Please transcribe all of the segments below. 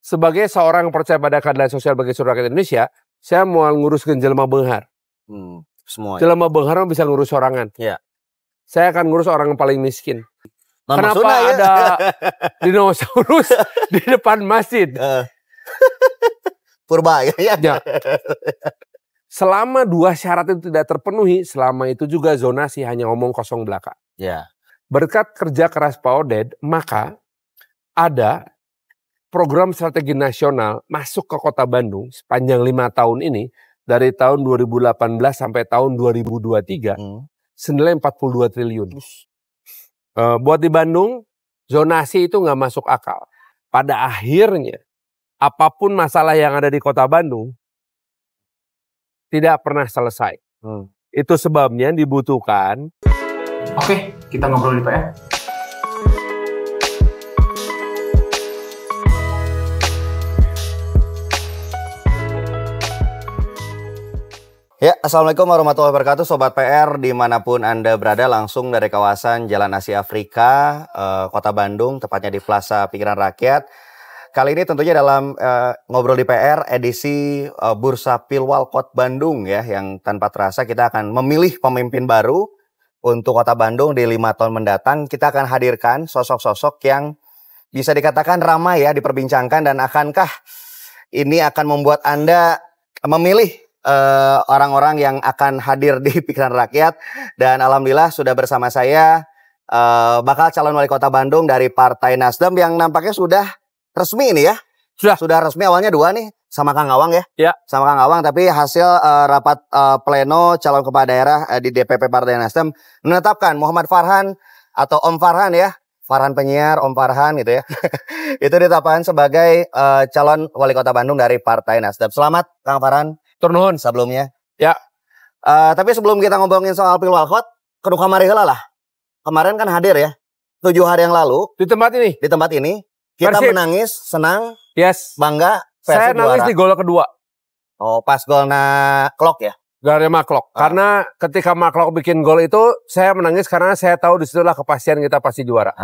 sebagai seorang percaya pada keadilan sosial bagi seluruh rakyat Indonesia, saya mau nguruskan jelema beunghar. Semua. Jelema beunghar bisa ngurus sorangan. Ya. Saya akan ngurus orang yang paling miskin. Nah, kenapa maksudnya, ya? ada dinosaurus di depan masjid? Purba ya. Selama 2 syarat itu tidak terpenuhi, selama itu juga zonasi hanya omong kosong belaka. Ya. Berkat kerja keras Pak Oded, maka ada program strategi nasional masuk ke Kota Bandung sepanjang 5 tahun ini, dari tahun 2018 sampai tahun 2023, senilai 42 triliun. Buat di Bandung, zonasi itu nggak masuk akal. Pada akhirnya, apapun masalah yang ada di Kota Bandung, tidak pernah selesai. Itu sebabnya dibutuhkan. Oke, kita ngobrol di PR. Ya, Assalamualaikum warahmatullahi wabarakatuh Sobat PR dimanapun Anda berada, langsung dari kawasan Jalan Asia Afrika, Kota Bandung, tepatnya di Plaza Pikiran Rakyat. Kali ini tentunya dalam Ngobrol di PR edisi Bursa Pilwalkot Bandung ya, yang tanpa terasa kita akan memilih pemimpin baru untuk Kota Bandung di 5 tahun mendatang. Kita akan hadirkan sosok-sosok yang bisa dikatakan ramai ya diperbincangkan, dan akankah ini akan membuat Anda memilih orang-orang yang akan hadir di Pikiran Rakyat. Dan alhamdulillah sudah bersama saya bakal calon wali kota Bandung dari Partai Nasdem yang nampaknya sudah resmi ini ya. Sudah resmi, awalnya 2 nih sama Kang Awang ya. Ya. Sama Kang Awang, tapi hasil rapat pleno calon kepala daerah di DPP Partai Nasdem menetapkan Muhammad Farhan atau Om Farhan ya. Farhan penyiar, Om Farhan gitu ya. Itu ditetapkan sebagai calon wali kota Bandung dari Partai Nasdem. Selamat Kang Farhan. Turnuhun Sebelumnya. Ya. Tapi sebelum kita ngomongin soal Pilwalkot, kudu kamari heula lah. Kemarin kan hadir ya. 7 hari yang lalu. Di tempat ini. Di tempat ini. Kita Persib menangis, senang, yes, bangga. Saya nangis juara. di gol kedua. Oh, pas golnya Klok ya? Gara-gara Maklok. Karena ketika Maklok bikin gol itu, saya menangis karena saya tahu disitulah kepastian kita pasti juara.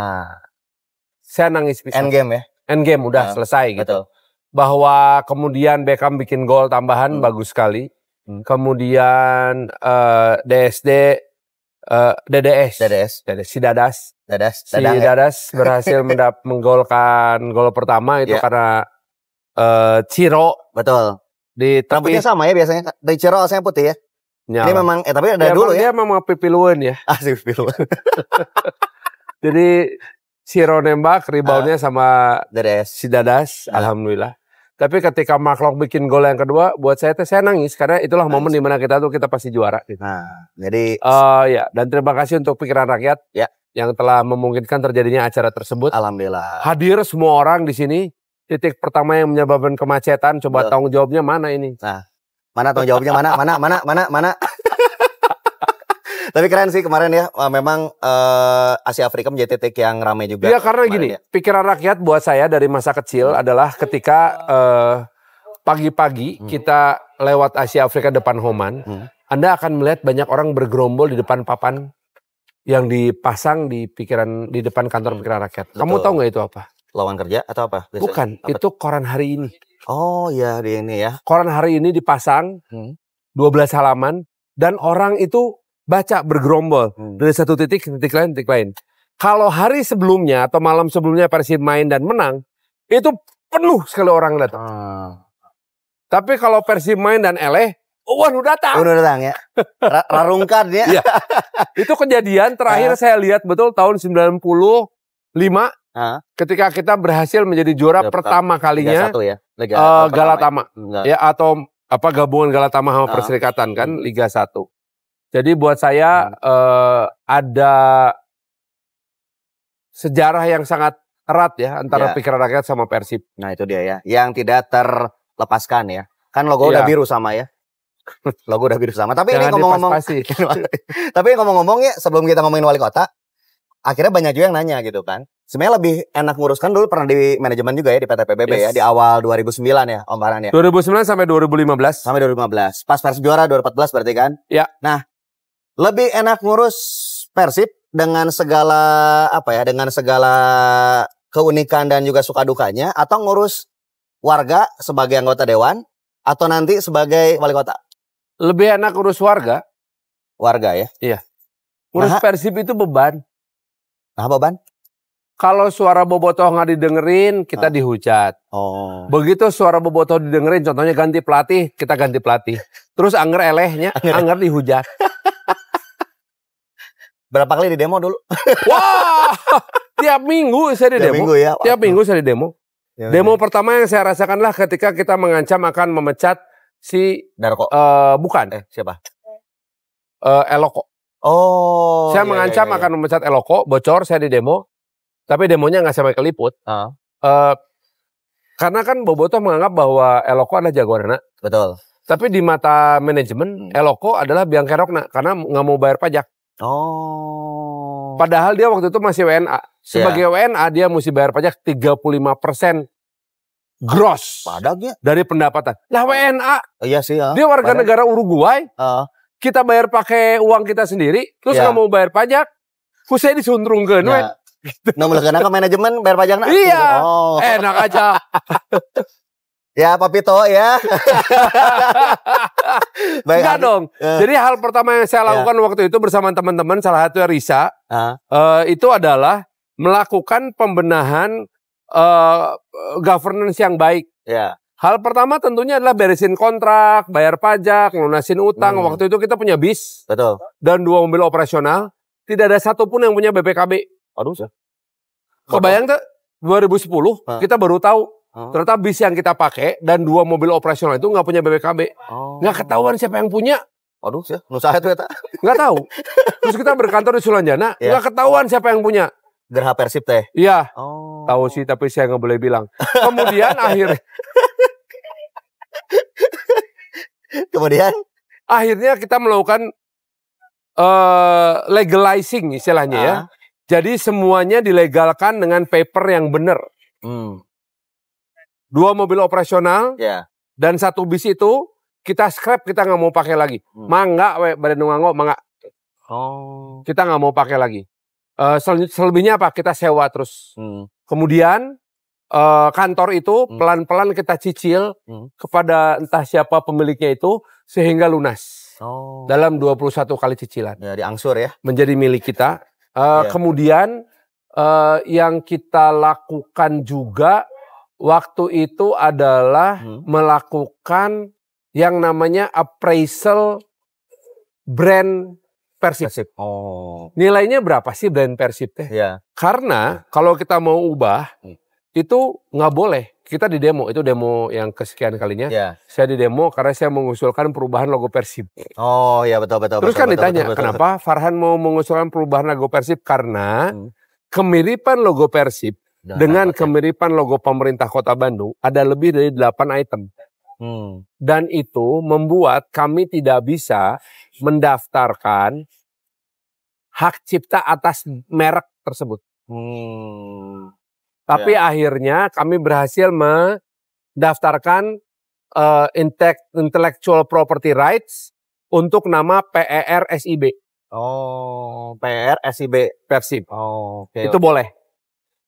Saya nangis bisa. Endgame ya? Endgame udah selesai gitu. Betul. Bahwa kemudian Beckham bikin gol tambahan bagus sekali. Kemudian DDS si Dadas berhasil menggolkan gol pertama itu karena Ciro. Betul. Di rambutnya sama ya biasanya. Dari Ciro asalnya putih ya. Nyala. Ini memang tapi dari dulu ya. Dia memang pipiluan ya. Pipiluan. Jadi Ciro nembak, reboundnya sama si Dadas, alhamdulillah. Tapi ketika Maklok bikin gol yang kedua, buat saya nangis karena itulah momen dimana kita pasti juara. Gitu. Jadi ya, dan terima kasih untuk Pikiran Rakyat yang telah memungkinkan terjadinya acara tersebut. Alhamdulillah. Hadir semua orang di sini. Titik pertama yang menyebabkan kemacetan, coba tanggung jawabnya mana ini? Mana tanggung jawabnya mana? Tapi keren sih kemarin ya, memang Asia Afrika menjadi titik yang ramai juga. Iya, karena gini, ya. Pikiran Rakyat buat saya dari masa kecil adalah ketika pagi-pagi kita lewat Asia Afrika depan Homan, Anda akan melihat banyak orang bergerombol di depan papan yang dipasang di depan kantor Pikiran Rakyat. Kamu tahu nggak itu apa? Lowongan kerja atau apa? Biasanya? Bukan, itu koran hari ini. Oh iya, di ini ya. Koran hari ini dipasang 12 halaman dan orang itu baca bergerombol dari satu titik ke titik lain. Kalau hari sebelumnya atau malam sebelumnya Persib main dan menang, itu penuh sekali orang datang. Tapi kalau Persib main dan eleh, udah datang. Udah datang ya. Rarungkan ya. Iya. Itu kejadian terakhir saya lihat betul tahun 95 ketika kita berhasil menjadi juara pertama kalinya Liga 1 ya. Galatama ya, atau apa gabungan Galatama sama Perserikatan kan Liga 1. Jadi buat saya ada sejarah yang sangat erat ya antara Pikiran Rakyat sama Persib. Nah itu dia ya, yang tidak terlepaskan ya. Kan logo udah biru sama ya. Logo udah biru sama. Tapi ini ngomong-ngomong, tapi ngomong-ngomong ya, sebelum kita ngomongin wali kota, akhirnya banyak juga yang nanya gitu kan. Sebenarnya lebih enak nguruskan, dulu pernah di manajemen juga ya di PT PBB ya, di awal 2009 ya Om Farhan ya. 2009 sampai 2015. Sampai 2015. Pas Persib juara 2014 berarti kan? Ya. Nah, lebih enak ngurus Persib dengan segala dengan segala keunikan dan juga suka dukanya, atau ngurus warga sebagai anggota dewan atau nanti sebagai wali kota? Lebih enak urus warga. Warga ya? Iya. Urus Persib itu beban. Nah, beban? Kalau suara bobotoh nggak didengerin, kita dihujat. Oh. Begitu suara bobotoh didengerin, contohnya ganti pelatih, kita ganti pelatih. Terus anger elehnya, anger dihujat. Berapa kali di demo dulu? Wah, tiap minggu saya di Tiap demo. minggu ya? Tiap minggu saya di demo. Demo pertama yang saya rasakanlah ketika kita mengancam akan memecat si Darko. Bukan. Siapa? Eloko. Oh. Saya mengancam akan memecat Eloko, bocor saya di demo. Tapi demonya nggak sampai keliput. Karena kan bobotoh menganggap bahwa Eloko adalah jagoanna. Betul. Tapi di mata manajemen, Eloko adalah biang kerokna karena nggak mau bayar pajak. Oh. Padahal dia waktu itu masih WNA. Sebagai WNA dia mesti bayar pajak 35% gross Padahal dari pendapatan. Lah WNA. Iya sih. Dia warga negara Uruguay. Kita bayar pakai uang kita sendiri. Terus nggak mau bayar pajak. Saya disundrungkeun we. Nah, mulai ke manajemen bayar pajakna. Iya. Enak aja. Ya Pak Pito ya. Enggak dong. Jadi hal pertama yang saya lakukan waktu itu bersama teman-teman, salah satunya Risa, itu adalah melakukan pembenahan governance yang baik. Hal pertama tentunya adalah beresin kontrak, bayar pajak, lunasin utang. Waktu itu kita punya bis. Betul. Dan 2 mobil operasional. Tidak ada satupun yang punya BPKB. Aduh. Kebayang tuh 2010 kita baru tahu. Ternyata bis yang kita pakai dan 2 mobil operasional itu nggak punya BPKB. Nggak ketahuan siapa yang punya. Aduh sih, nusaha itu ya. Nggak tahu. Terus kita berkantor di Sulanjana, nggak ketahuan siapa yang punya. Gerha Persib teh. Iya. Tahu sih, tapi saya nggak boleh bilang. Kemudian akhirnya kita melakukan legalizing istilahnya ya. Jadi semuanya dilegalkan dengan paper yang benar. 2 mobil operasional dan 1 bis itu kita scrap, kita nggak mau pakai lagi. Mangga we badan nunganggo mangga. Kita nggak mau pakai lagi. Selebihnya apa? Kita sewa terus. Kemudian kantor itu pelan-pelan kita cicil kepada entah siapa pemiliknya itu sehingga lunas. Dalam 21 kali cicilan. Ya, diangsur ya. Menjadi milik kita. Kemudian yang kita lakukan juga waktu itu adalah melakukan yang namanya appraisal brand Persib. Nilainya berapa sih brand Persib teh? Karena kalau kita mau ubah itu nggak boleh. Kita di demo, itu demo yang kesekian kalinya. Saya di demo karena saya mengusulkan perubahan logo Persib. Oh iya betul. Terus kan ditanya kenapa Farhan mau mengusulkan perubahan logo Persib? Karena kemiripan logo Persib dengan kemiripan logo pemerintah Kota Bandung ada lebih dari 8 item. Dan itu membuat kami tidak bisa mendaftarkan hak cipta atas merek tersebut. Tapi akhirnya kami berhasil mendaftarkan intellectual property rights untuk nama PER SIB. PER SIB Persib. Itu boleh.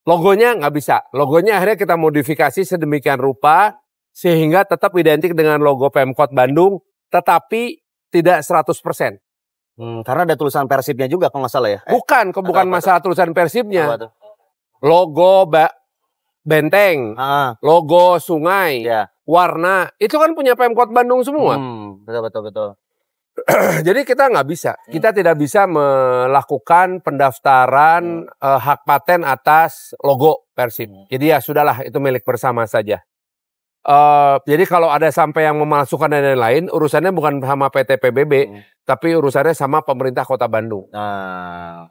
Logonya nggak bisa. Logonya akhirnya kita modifikasi sedemikian rupa sehingga tetap identik dengan logo Pemkot Bandung, tetapi tidak 100%. Karena ada tulisan Persibnya juga kalau nggak salah ya? Bukan masalah tulisan Persibnya. Logo benteng, logo sungai, warna, itu kan punya Pemkot Bandung semua. Betul. Jadi kita nggak bisa, kita tidak bisa melakukan pendaftaran hak paten atas logo Persib. Jadi ya sudahlah, itu milik bersama saja. Jadi kalau ada sampai yang memalsukan dan lain-lain, urusannya bukan sama PT PBB, tapi urusannya sama pemerintah Kota Bandung.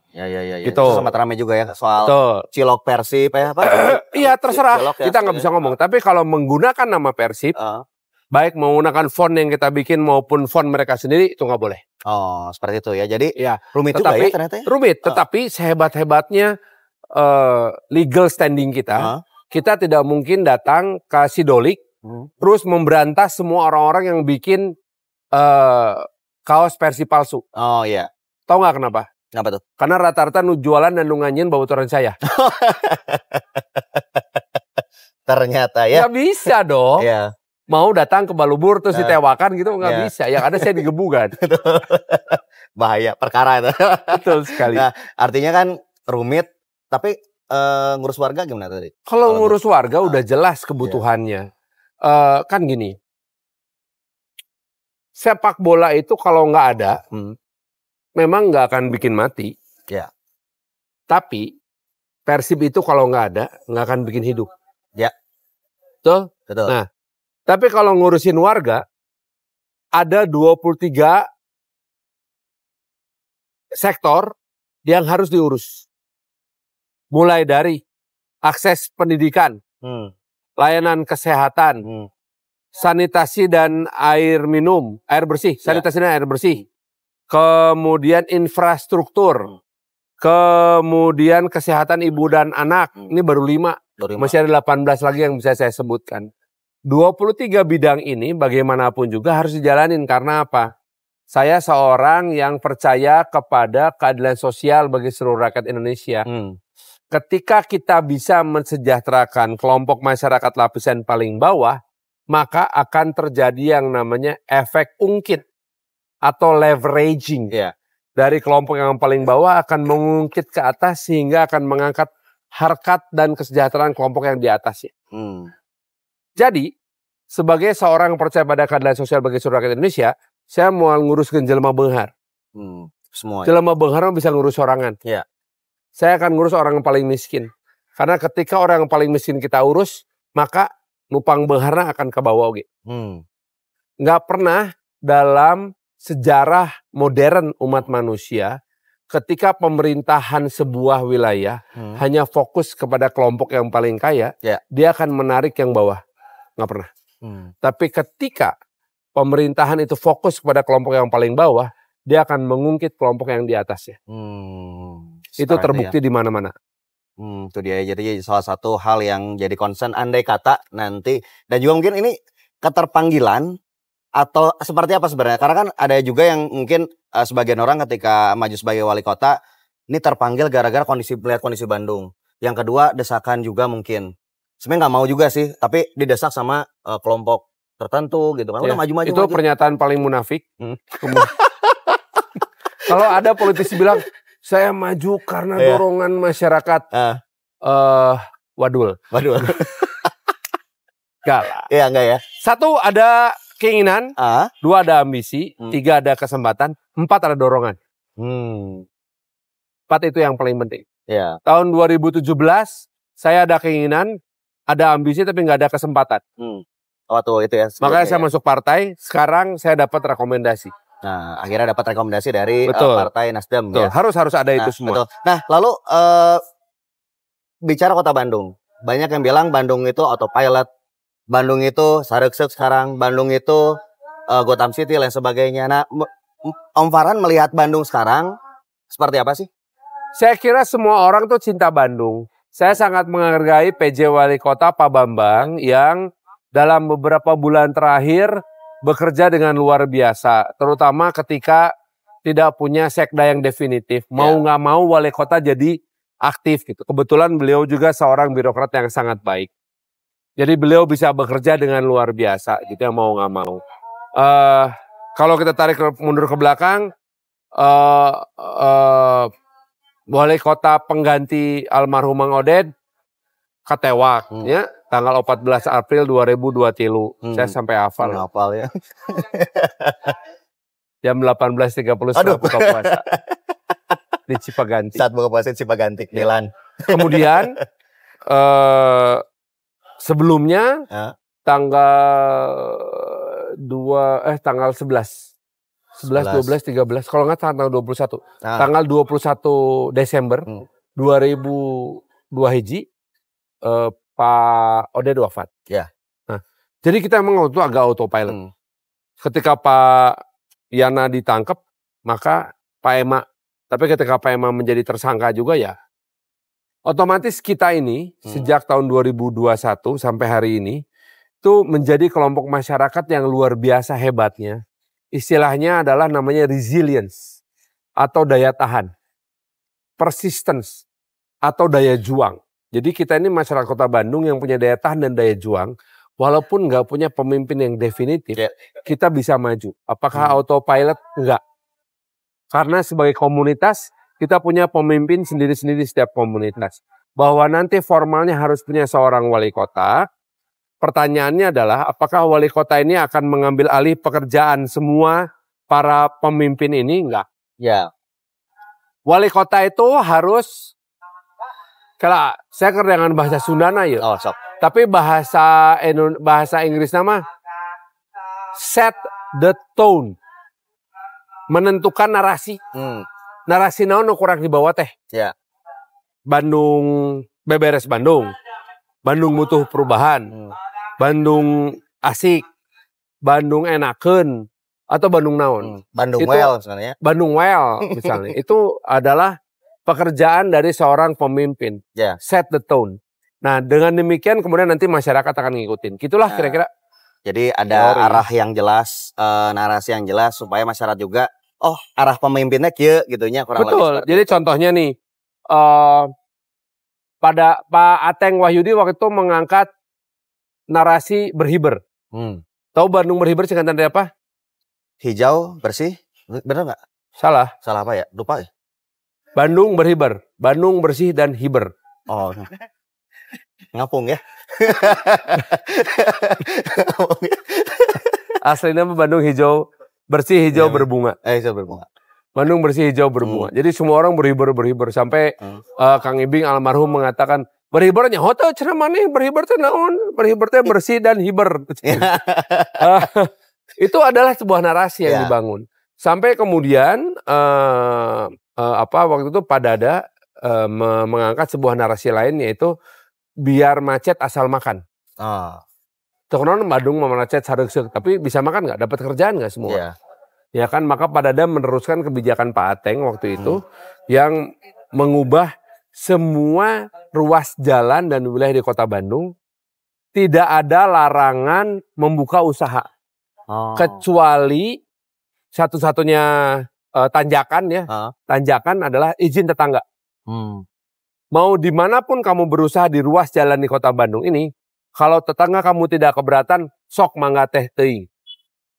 Ya. Gitu. Itu sama rame juga ya soal cilok Persib ya apa? Iya terserah, kita nggak bisa ngomong. Tapi kalau menggunakan nama Persib, baik menggunakan font yang kita bikin maupun font mereka sendiri, itu nggak boleh. Seperti itu ya. Jadi rumit juga ya ternyata ya? Rumit, tetapi sehebat-hebatnya legal standing kita, kita tidak mungkin datang ke Sidolik, terus memberantas semua orang-orang yang bikin kaos Persib palsu. Tahu nggak kenapa? Kenapa tuh? Karena rata-rata nu jualan dan nu nganyin bauturan saya. Ternyata ya. Nggak bisa dong. Iya. Mau datang ke Balubur terus ditewakan gitu nggak bisa. Yang ada saya digebukan. Bahaya perkara itu. Betul sekali. Nah, artinya kan rumit, tapi ngurus warga gimana tadi? Kalau ngurus warga udah jelas kebutuhannya. Kan gini, sepak bola itu kalau nggak ada, memang nggak akan bikin mati. Ya. Tapi Persib itu kalau nggak ada, nggak akan bikin hidup. Ya. Betul? Betul. Nah, tapi kalau ngurusin warga, ada 23 sektor yang harus diurus. Mulai dari akses pendidikan, layanan kesehatan, sanitasi dan air minum, air bersih, sanitasi dan air bersih. Kemudian infrastruktur, kemudian kesehatan ibu dan anak, ini baru 5. Masih ada 18 lagi yang bisa saya sebutkan. 23 bidang ini bagaimanapun juga harus dijalanin karena apa? Saya seorang yang percaya kepada keadilan sosial bagi seluruh rakyat Indonesia. Ketika kita bisa mensejahterakan kelompok masyarakat lapisan paling bawah, maka akan terjadi yang namanya efek ungkit atau leveraging. Dari kelompok yang paling bawah akan mengungkit ke atas sehingga akan mengangkat harkat dan kesejahteraan kelompok yang di atasnya. Jadi, sebagai seorang yang percaya pada keadilan sosial bagi seluruh rakyat Indonesia, saya mau nguruskan jelema benghar. Semua. Jelema benghar bisa ngurus sorangan. Saya akan ngurus orang yang paling miskin. Karena ketika orang yang paling miskin kita urus, maka nupang beharna akan ke bawah. Nggak pernah dalam sejarah modern umat manusia, ketika pemerintahan sebuah wilayah hanya fokus kepada kelompok yang paling kaya, dia akan menarik yang bawah. Nggak pernah. Tapi ketika pemerintahan itu fokus kepada kelompok yang paling bawah, dia akan mengungkit kelompok yang di atasnya. Itu terbukti di mana-mana. Itu dia. Jadi salah satu hal yang jadi concern andai kata nanti, dan juga mungkin ini keterpanggilan atau seperti apa sebenarnya? Karena kan ada juga yang mungkin sebagian orang ketika maju sebagai wali kota ini terpanggil gara-gara melihat kondisi Bandung. Yang kedua desakan juga mungkin. Sebenarnya nggak mau juga sih, tapi didesak sama kelompok tertentu gitu kan. Udah maju-maju. Itu pernyataan paling munafik. Kalau ada politisi bilang saya maju karena dorongan masyarakat. Wadul. Enggak lah. Iya, enggak ya. 1 ada keinginan, 2 ada ambisi, 3 ada kesempatan, 4 ada dorongan. 4 itu yang paling penting. Tahun 2017 saya ada keinginan, ada ambisi tapi nggak ada kesempatan. Waktu itu ya. Makanya saya masuk partai, sekarang saya dapat rekomendasi. Nah, akhirnya dapat rekomendasi dari Partai Nasdem. Betul. Harus ada itu semua. Betul. Nah, lalu bicara Kota Bandung, banyak yang bilang Bandung itu autopilot, Bandung itu sareksek sekarang, Bandung itu Gotham City dan sebagainya. Nah, Om Farhan melihat Bandung sekarang seperti apa sih? Saya kira semua orang tuh cinta Bandung. Saya sangat menghargai PJ Wali Kota Pak Bambang yang dalam beberapa bulan terakhir bekerja dengan luar biasa, terutama ketika tidak punya sekda yang definitif. Mau nggak mau wali kota jadi aktif gitu. Kebetulan beliau juga seorang birokrat yang sangat baik. Jadi beliau bisa bekerja dengan luar biasa gitu ya, mau nggak mau. Kalau kita tarik mundur ke belakang, wali kota pengganti almarhum Mang Oded katewak ya. Tanggal 14 April 2023. Saya sampai hafal. Hafal ya. Jam 18.30 setelah buka puasa. Di Cipaganti. Saat buka puasa di Cipaganti. Dilan. Kemudian sebelumnya tanggal 11. 11, 12, 13. Kalau nggak tanggal 21. Tanggal 21 Desember 2002 Hiji. Pak Oded wafat. Nah, jadi kita memang itu agak autopilot. Ketika Pak Yana ditangkap, maka Pak Ema. Tapi ketika Pak Ema menjadi tersangka juga ya, otomatis kita ini sejak tahun 2021 sampai hari ini itu menjadi kelompok masyarakat yang luar biasa hebatnya. Istilahnya adalah namanya resilience atau daya tahan, persistence atau daya juang. Jadi kita ini masyarakat Kota Bandung yang punya daya tahan dan daya juang, walaupun nggak punya pemimpin yang definitif, kita bisa maju. Apakah autopilot? Enggak. Karena sebagai komunitas, kita punya pemimpin sendiri-sendiri setiap komunitas. Bahwa nanti formalnya harus punya seorang wali kota. Pertanyaannya adalah, apakah wali kota ini akan mengambil alih pekerjaan semua para pemimpin ini? Enggak. Ya. Wali kota itu harus, kalau saya kerja dengan bahasa Sundana ya. Oh, sok. Tapi bahasa Inggris nama set the tone. Menentukan narasi. Narasi naon kurang dibawa teh. Ya. Bandung beberes Bandung. Bandung butuh perubahan. Bandung asik. Bandung enakeun atau Bandung naon. Bandung itu, well sebenarnya. Bandung well misalnya. Itu adalah pekerjaan dari seorang pemimpin. Yeah. Set the tone. Nah, dengan demikian kemudian nanti masyarakat akan ngikutin. Gitulah kira-kira. Jadi ada arah yang jelas, narasi yang jelas supaya masyarakat juga arah pemimpinnya kieu gitunya kurang lebih. Betul. Jadi contohnya nih pada Pak Ateng Wahyudi waktu itu mengangkat narasi berhiber. Tahu Bandung berhiber singkatan dari apa? Hijau, bersih. Bener nggak? Salah. Salah apa ya? Lupa ya? Bandung berhiber. Bandung bersih dan hiber. Oh. Ngapung ya. Aslinya Bandung hijau, bersih hijau berbunga. Hijau berbunga. Bandung bersih hijau berbunga. Jadi semua orang berhiber sampai Kang Ibing almarhum mengatakan berhibernya hotel cenah maneh berhiber teh naon? Berhiber teh bersih dan hiber. Itu adalah sebuah narasi yang dibangun. Sampai kemudian waktu itu Pak Dada mengangkat sebuah narasi lain yaitu biar macet asal makan. Terkenal Bandung macet sareuseuh, tapi bisa makan nggak? Dapat kerjaan nggak semua? Ya kan, maka Pak Dada meneruskan kebijakan Pak Ateng waktu itu yang mengubah semua ruas jalan dan wilayah di Kota Bandung tidak ada larangan membuka usaha. Kecuali satu-satunya tanjakan ya. Tanjakan adalah izin tetangga. Mau dimanapun kamu berusaha di ruas jalan di Kota Bandung ini, kalau tetangga kamu tidak keberatan, sok mangga teh teuing.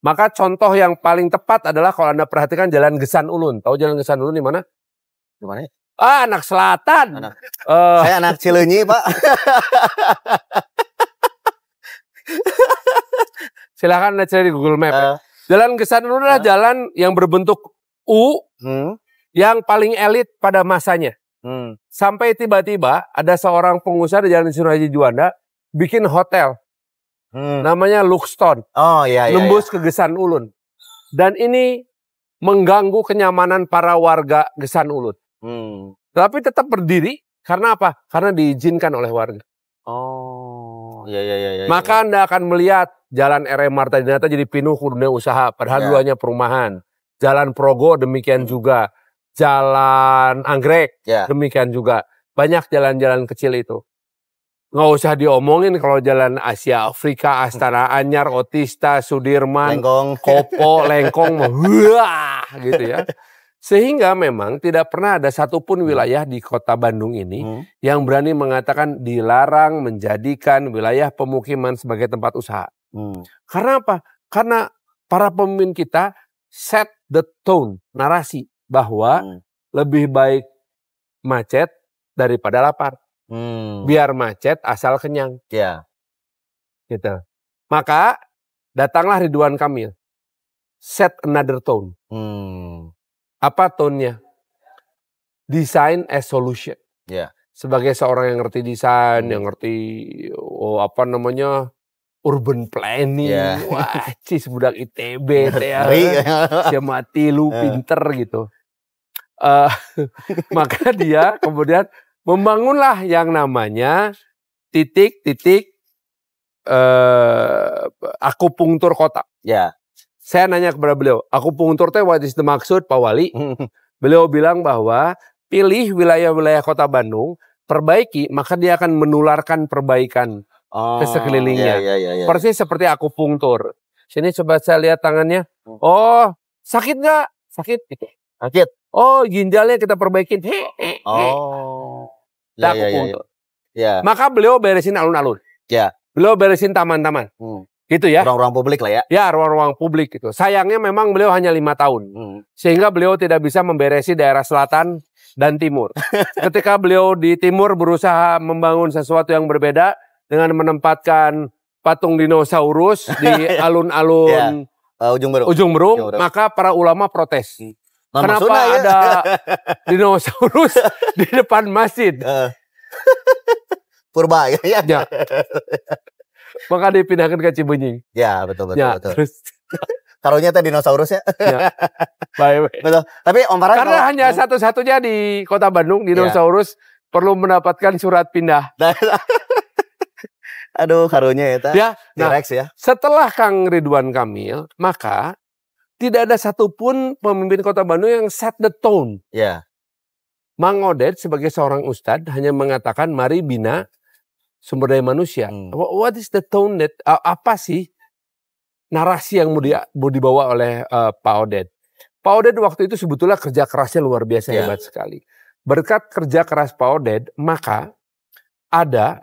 Maka contoh yang paling tepat adalah kalau Anda perhatikan Jalan Gesan Ulun. Tahu Jalan Gesan Ulun di mana? Di mana? Anak selatan. Saya anak Cileunyi, Pak. Silakan Anda cari di Google Map. Jalan Gesan Ulun adalah jalan yang berbentuk U yang paling elit pada masanya. Sampai tiba-tiba ada seorang pengusaha di Jalan Surohaji Juanda bikin hotel. Namanya Luxton. Nembus ke Gesan Ulun. Dan ini mengganggu kenyamanan para warga Gesan Ulun. Tapi tetap berdiri karena apa? Karena diizinkan oleh warga. Maka Anda akan melihat Jalan R.M. Marta Dinata jadi pinuh kudunya usaha. Padahal dulunya perumahan. Jalan Progo demikian juga. Jalan Anggrek demikian juga. Banyak jalan-jalan kecil itu. Nggak usah diomongin kalau Jalan Asia Afrika, Astana Anyar, Otista, Sudirman, Lengkong. Kopo, Lengkong, wah gitu ya. Sehingga memang tidak pernah ada satupun wilayah di Kota Bandung ini yang berani mengatakan dilarang menjadikan wilayah pemukiman sebagai tempat usaha. Karena apa? Karena para pemimpin kita set the tone, narasi bahwa lebih baik macet daripada lapar. Biar macet asal kenyang. Gitu. Maka datanglah Ridwan Kamil. Set another tone. Apa tone-nya? Design as solution. Sebagai seorang yang ngerti desain, yang ngerti urban planning. Wah, cis budak ITB teh. Sia mati lu pinter gitu. Maka dia kemudian membangunlah yang namanya titik-titik akupunktur kota. Saya nanya kepada beliau, akupunktur teh what is the maksud Pak Wali? Beliau bilang bahwa pilih wilayah-wilayah Kota Bandung, perbaiki, maka dia akan menularkan perbaikan ke sekelilingnya. Persis seperti akupunktur. Sini coba saya lihat tangannya. Oh, sakit nggak? Sakit. Sakit. Oh, ginjalnya kita perbaikin. Akupunktur. Ya. Maka beliau beresin alun-alun. Ya. Beliau beresin taman-taman. Gitu ya. Ruang-ruang publik lah ya. Ya, ruang-ruang publik gitu. Sayangnya memang beliau hanya 5 tahun. Sehingga beliau tidak bisa memberesi daerah selatan dan timur. Ketika beliau di timur berusaha membangun sesuatu yang berbeda dengan menempatkan patung dinosaurus di alun-alun Ujung Berung, maka para ulama protes. Kenapa ya? ada dinosaurus di depan masjid? Purba ya. Ya. Maka dipindahkan ke Cibenying. Ya, betul. Terus karunya teh dinosaurusnya. Ya. Baik. Betul. Tapi Om Farhan karena hanya satu-satunya di Kota Bandung dinosaurus perlu mendapatkan surat pindah. Aduh, karunya ya. Nah, ya. Setelah Kang Ridwan Kamil, maka tidak ada satupun pemimpin Kota Bandung yang set the tone. Ya. Mang Odet sebagai seorang ustadz hanya mengatakan mari bina sumber daya manusia. What is the tone that apa sih narasi yang mau dibawa oleh Pak Odet? Pak Odet waktu itu sebetulnya kerja kerasnya luar biasa hebat sekali. Berkat kerja keras Pak Odet, maka ada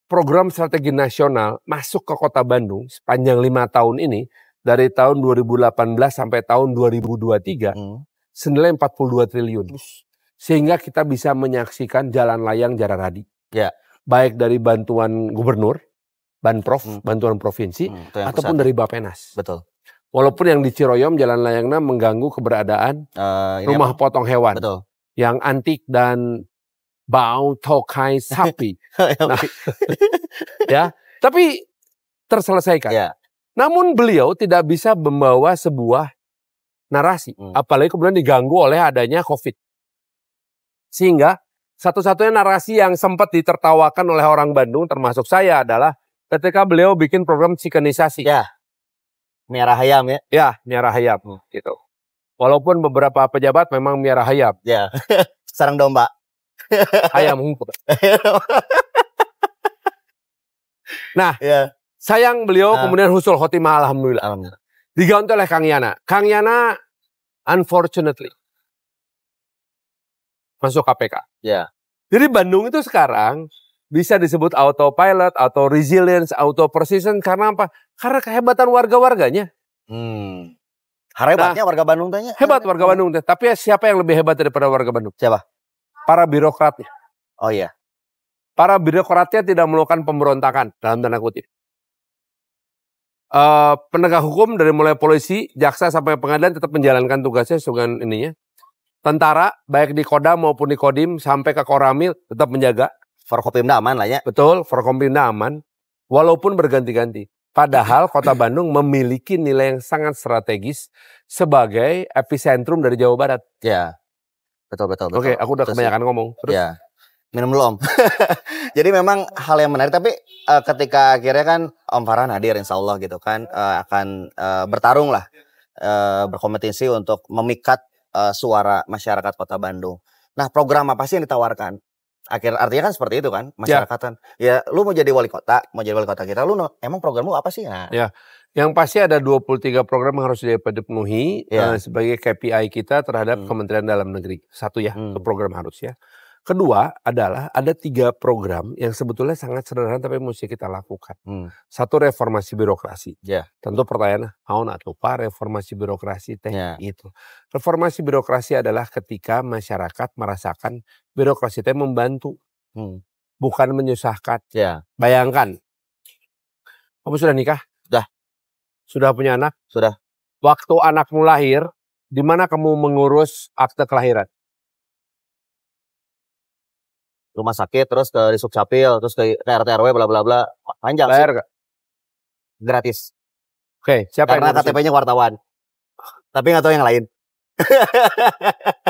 program strategi nasional masuk ke Kota Bandung sepanjang 5 tahun ini dari tahun 2018 sampai tahun 2023 senilai 42 triliun. Sehingga kita bisa menyaksikan jalan layang Jararadi. Ya. Baik dari bantuan gubernur, Banprov, bantuan provinsi, ataupun dari Bappenas. Betul. Walaupun yang di Ciroyom jalan layangnya mengganggu keberadaan rumah potong hewan. Betul. Yang antik dan bau tokai sapi. Nah, ya, tapi terselesaikan. Ya. Namun beliau tidak bisa membawa sebuah narasi, apalagi kemudian diganggu oleh adanya COVID. Sehingga satu-satunya narasi yang sempat ditertawakan oleh orang Bandung, termasuk saya, adalah ketika beliau bikin program chikenisasi. Ya, miara hayam ya. Ya, miara hayam gitu. Walaupun beberapa pejabat memang miara hayam. Ya, sarang domba. Ayam hukum. Nah, sayang beliau kemudian husul khotimah alhamdulillah. Diganti oleh Kang Yana. Kang Yana unfortunately masuk KPK. Ya. Jadi Bandung itu sekarang bisa disebut autopilot, auto resilience, auto precision karena apa? Karena kehebatan warga-warganya. Hebatnya warga Bandung tanya. Hebat warga Bandung. Tapi siapa yang lebih hebat daripada warga Bandung? Siapa? Para birokratnya. Oh iya. Para birokratnya tidak melakukan pemberontakan dalam tanda kutip. Penegak hukum dari mulai polisi, jaksa sampai pengadilan tetap menjalankan tugasnya dengan ininya. Tentara baik di Kodam maupun di Kodim sampai ke Koramil tetap menjaga. Forkopimda aman lah ya. Betul, Forkopimda aman. Walaupun berganti-ganti. Padahal Kota Bandung memiliki nilai yang sangat strategis sebagai epicentrum dari Jawa Barat. Ya. Betul. Oke, aku udah kebanyakan ngomong. Terus? Ya, minum dulu Om. Jadi memang hal yang menarik. Tapi ketika akhirnya kan Om Farhan hadir insya Allah gitu kan. Akan bertarung lah. Berkompetisi untuk memikat suara masyarakat Kota Bandung. Nah, program apa sih yang ditawarkan? Artinya kan seperti itu kan. Masyarakat kan. Ya, lu mau jadi wali kota kita. Lu emang program lu apa sih? Nah. Ya. Yang pasti ada 23 program yang harus dipenuhi sebagai KPI kita terhadap Kementerian Dalam Negeri. Satu ya, itu program harus ya. Kedua adalah ada 3 program yang sebetulnya sangat sederhana tapi mesti kita lakukan. Satu reformasi birokrasi. Tentu pertanyaan, naon atuh Pak reformasi birokrasi teh itu. Reformasi birokrasi adalah ketika masyarakat merasakan birokrasi teh membantu, bukan menyusahkan. Bayangkan, kamu sudah nikah? Sudah punya anak? Sudah. Waktu anakmu lahir, di mana kamu mengurus akte kelahiran? Rumah sakit, terus ke Risuk Capil, terus ke RT RW, bla bla bla. Panjang. Bayar gak? Gratis. Oke, siapa karena yang ngurusin? KTP-nya wartawan. Tapi nggak tahu yang lain.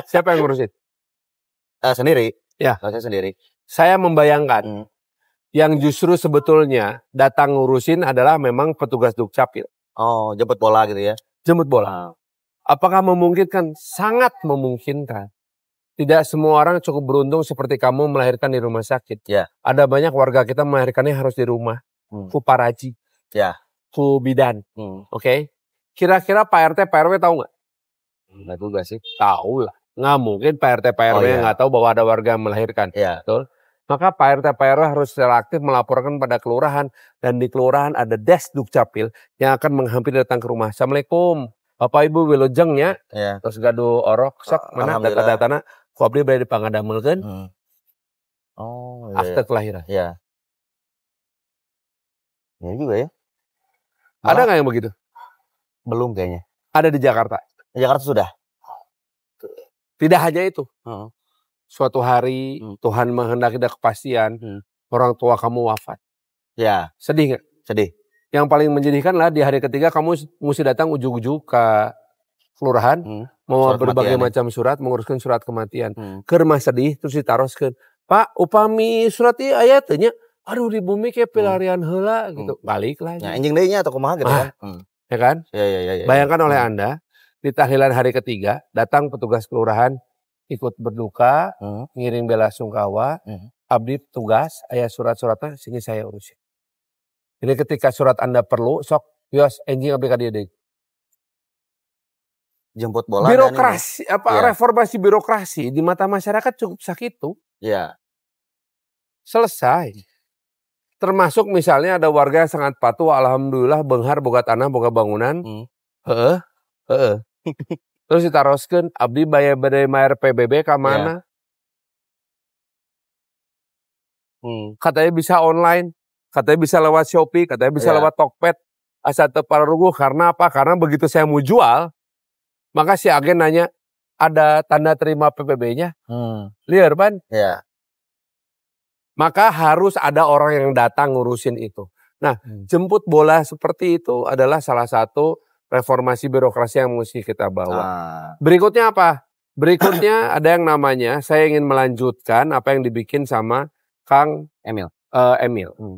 Siapa yang ngurusin? Sendiri. Ya. Saya sendiri. Saya membayangkan yang justru sebetulnya datang ngurusin adalah memang petugas Dukcapil. Oh, jemput bola gitu ya? Jemput bola. Apakah memungkinkan? Sangat memungkinkan. Tidak semua orang cukup beruntung seperti kamu melahirkan di rumah sakit. Ada banyak warga kita melahirkannya harus di rumah. Ku paraji. Ku bidan. Oke. Kira-kira Pak RT, Pak RW tahu nggak? Nggak juga sih. Tahu lah. Nggak mungkin Pak RT, Pak RW nggak tahu bahwa ada warga yang melahirkan. Betul? Maka Pak RT Pak RW harus secara aktif melaporkan pada kelurahan, dan di kelurahan ada Des Dukcapil yang akan menghampiri datang ke rumah. Assalamualaikum, Bapak Ibu wilujeng nya, Ya. terus gaduh orok sok mana Alhamdulillah. data-datana ku abdi bade dipangadamelkeun Oh, akte kelahiran. Iya. Ya juga ya. Ada nggak yang begitu? Belum kayaknya. Ada di Jakarta. Di Jakarta sudah. Tidak hanya itu. Suatu hari Tuhan menghendaki ada kepastian, orang tua kamu wafat. Ya. Sedih nggak? Sedih. Yang paling menjadikan lah di hari ketiga kamu mesti datang ujug-ujug ke kelurahan, mau Surat berbagai kematian, macam surat, menguruskan surat kematian. Keur mah sedih terus ditaroskeun. Pak, upami surat ieu aya teu nya? Aduh di bumi kayak pelarian heula gitu. Balik lagi. Ya, anjing deui nya atau kumaha gitu kan. Ya kan? Ya. Bayangkan oleh Anda, di tahlilan hari ketiga, datang petugas kelurahan, ikut berduka, ngiring bela sungkawa, abdi tugas, aya surat-suratnya, sini saya urusin. Jadi ketika surat Anda perlu, sok, yos, anjing abdi ka dieu deui. Jemput bola. Birokrasi, reformasi birokrasi di mata masyarakat cukup sakitu. Iya. Selesai. Termasuk misalnya ada warga yang sangat patuh, alhamdulillah beunghar boga tanah, boga bangunan. Heeh. Terus ditaroskeun abdi bayar PBB ka mana? Katanya bisa online, katanya bisa lewat Shopee, katanya bisa lewat Tokped. Asa teu paruguh karena apa? Karena begitu saya mau jual, maka si agen nanya, ada tanda terima PBB-nya? Liar pan? Iya. Maka harus ada orang yang datang ngurusin itu. Nah, jemput bola seperti itu adalah salah satu reformasi birokrasi yang mesti kita bawa. Berikutnya apa? Berikutnya ada yang namanya, saya ingin melanjutkan apa yang dibikin sama Kang Emil.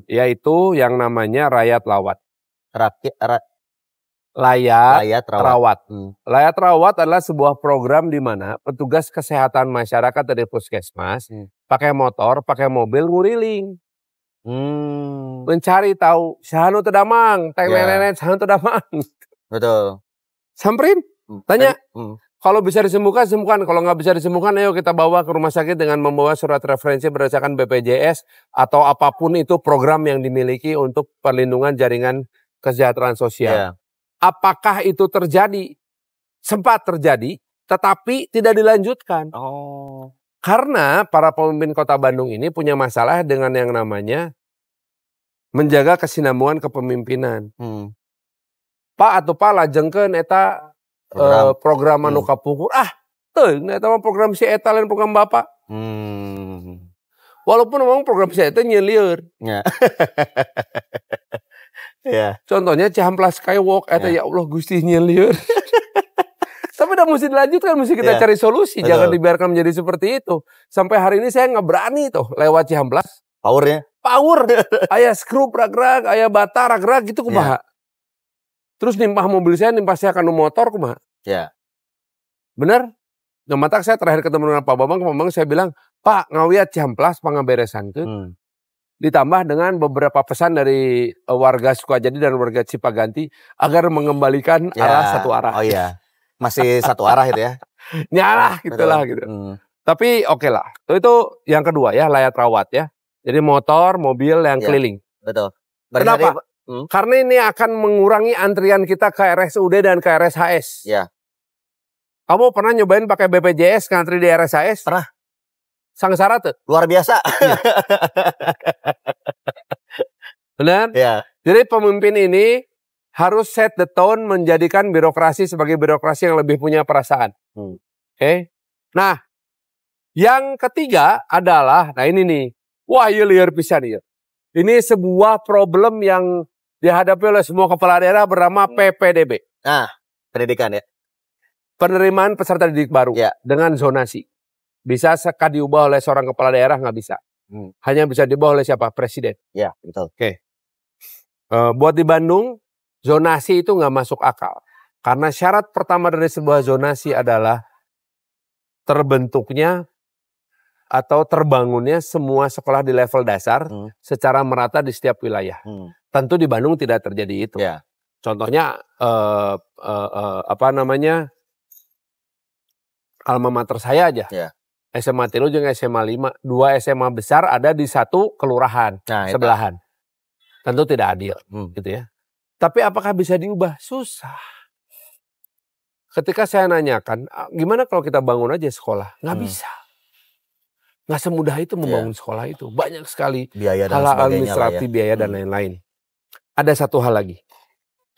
Yaitu yang namanya Rakyat Lawat. Layat Rawat. Layat Rawat adalah sebuah program di mana petugas kesehatan masyarakat dari puskesmas pakai motor, pakai mobil nguriling. Mencari tahu sahanu teu damang, teh nenek sahanu teu damang. Betul. Samperin, tanya. Kalau bisa disembuhkan, sembuhkan. Kalau nggak bisa disembuhkan, ayo kita bawa ke rumah sakit dengan membawa surat referensi berdasarkan BPJS atau apapun itu program yang dimiliki untuk perlindungan jaringan kesejahteraan sosial. Apakah itu terjadi? Sempat terjadi, tetapi tidak dilanjutkan. Karena para pemimpin Kota Bandung ini punya masalah dengan yang namanya menjaga kesinambungan kepemimpinan. Pak atau Pak lajengkeun eta program anu kapungkur. Teu eta mah program si eta lain program Bapak. Walaupun memang program si eta nyelieur. Contohnya Cihamplas Skywalk eta ya Allah Gusti nyelieur. Tapi udah mesti dilanjutkan, mesti kita cari solusi. Betul. Jangan dibiarkan menjadi seperti itu. Sampai hari ini saya nggak berani tuh lewat Cihamplas. Power. Aya skrup rak-rak, aya bata rak-rak gitu kumaha. Terus nimpah mobil saya, nimpah saya kanu motor kumaha. Bener? Nah, matak saya terakhir ketemu dengan Pak Bambang saya bilang, Pak ngawiat Cihamplas pangaberesankeun. Ditambah dengan beberapa pesan dari warga Sukajadi dan warga Cipaganti agar mengembalikan arah satu arah. Oh iya. Masih satu arah itu ya. Nyalah gitulah gitu. Tapi oke lah. Itu yang kedua ya, Layat Rawat ya. Jadi motor, mobil yang keliling. Betul. Kenapa? Karena ini akan mengurangi antrian kita ke RSUD dan ke RSHS. Kamu pernah nyobain pakai BPJS ngantri di RSHS? Pernah. Sangsara tuh? Luar biasa. Benar? Jadi pemimpin ini harus set the tone, menjadikan birokrasi sebagai birokrasi yang lebih punya perasaan. Oke? Nah, yang ketiga adalah, nah ini nih, wah iya liar pisan ya. Ini sebuah problem yang dihadapi oleh semua kepala daerah bernama PPDB. Pendidikan ya. Penerimaan peserta didik baru dengan zonasi. Bisa diubah oleh seorang kepala daerah, nggak bisa. Hanya bisa diubah oleh siapa? Presiden. Betul. Oke. Buat di Bandung, zonasi itu nggak masuk akal. Karena syarat pertama dari sebuah zonasi adalah terbentuknya atau terbangunnya semua sekolah di level dasar secara merata di setiap wilayah. Tentu di Bandung tidak terjadi itu. Contohnya alma mater saya aja. SMA Tilu jeung SMA 5. 2 SMA besar ada di satu kelurahan sebelahan. Tentu tidak adil gitu ya. Tapi apakah bisa diubah? Susah. Ketika saya nanyakan, gimana kalau kita bangun aja sekolah? Nggak bisa. Nggak semudah itu membangun sekolah itu. Banyak sekali biaya dan hal sebagainya administratif, biaya dan lain-lain. Ada satu hal lagi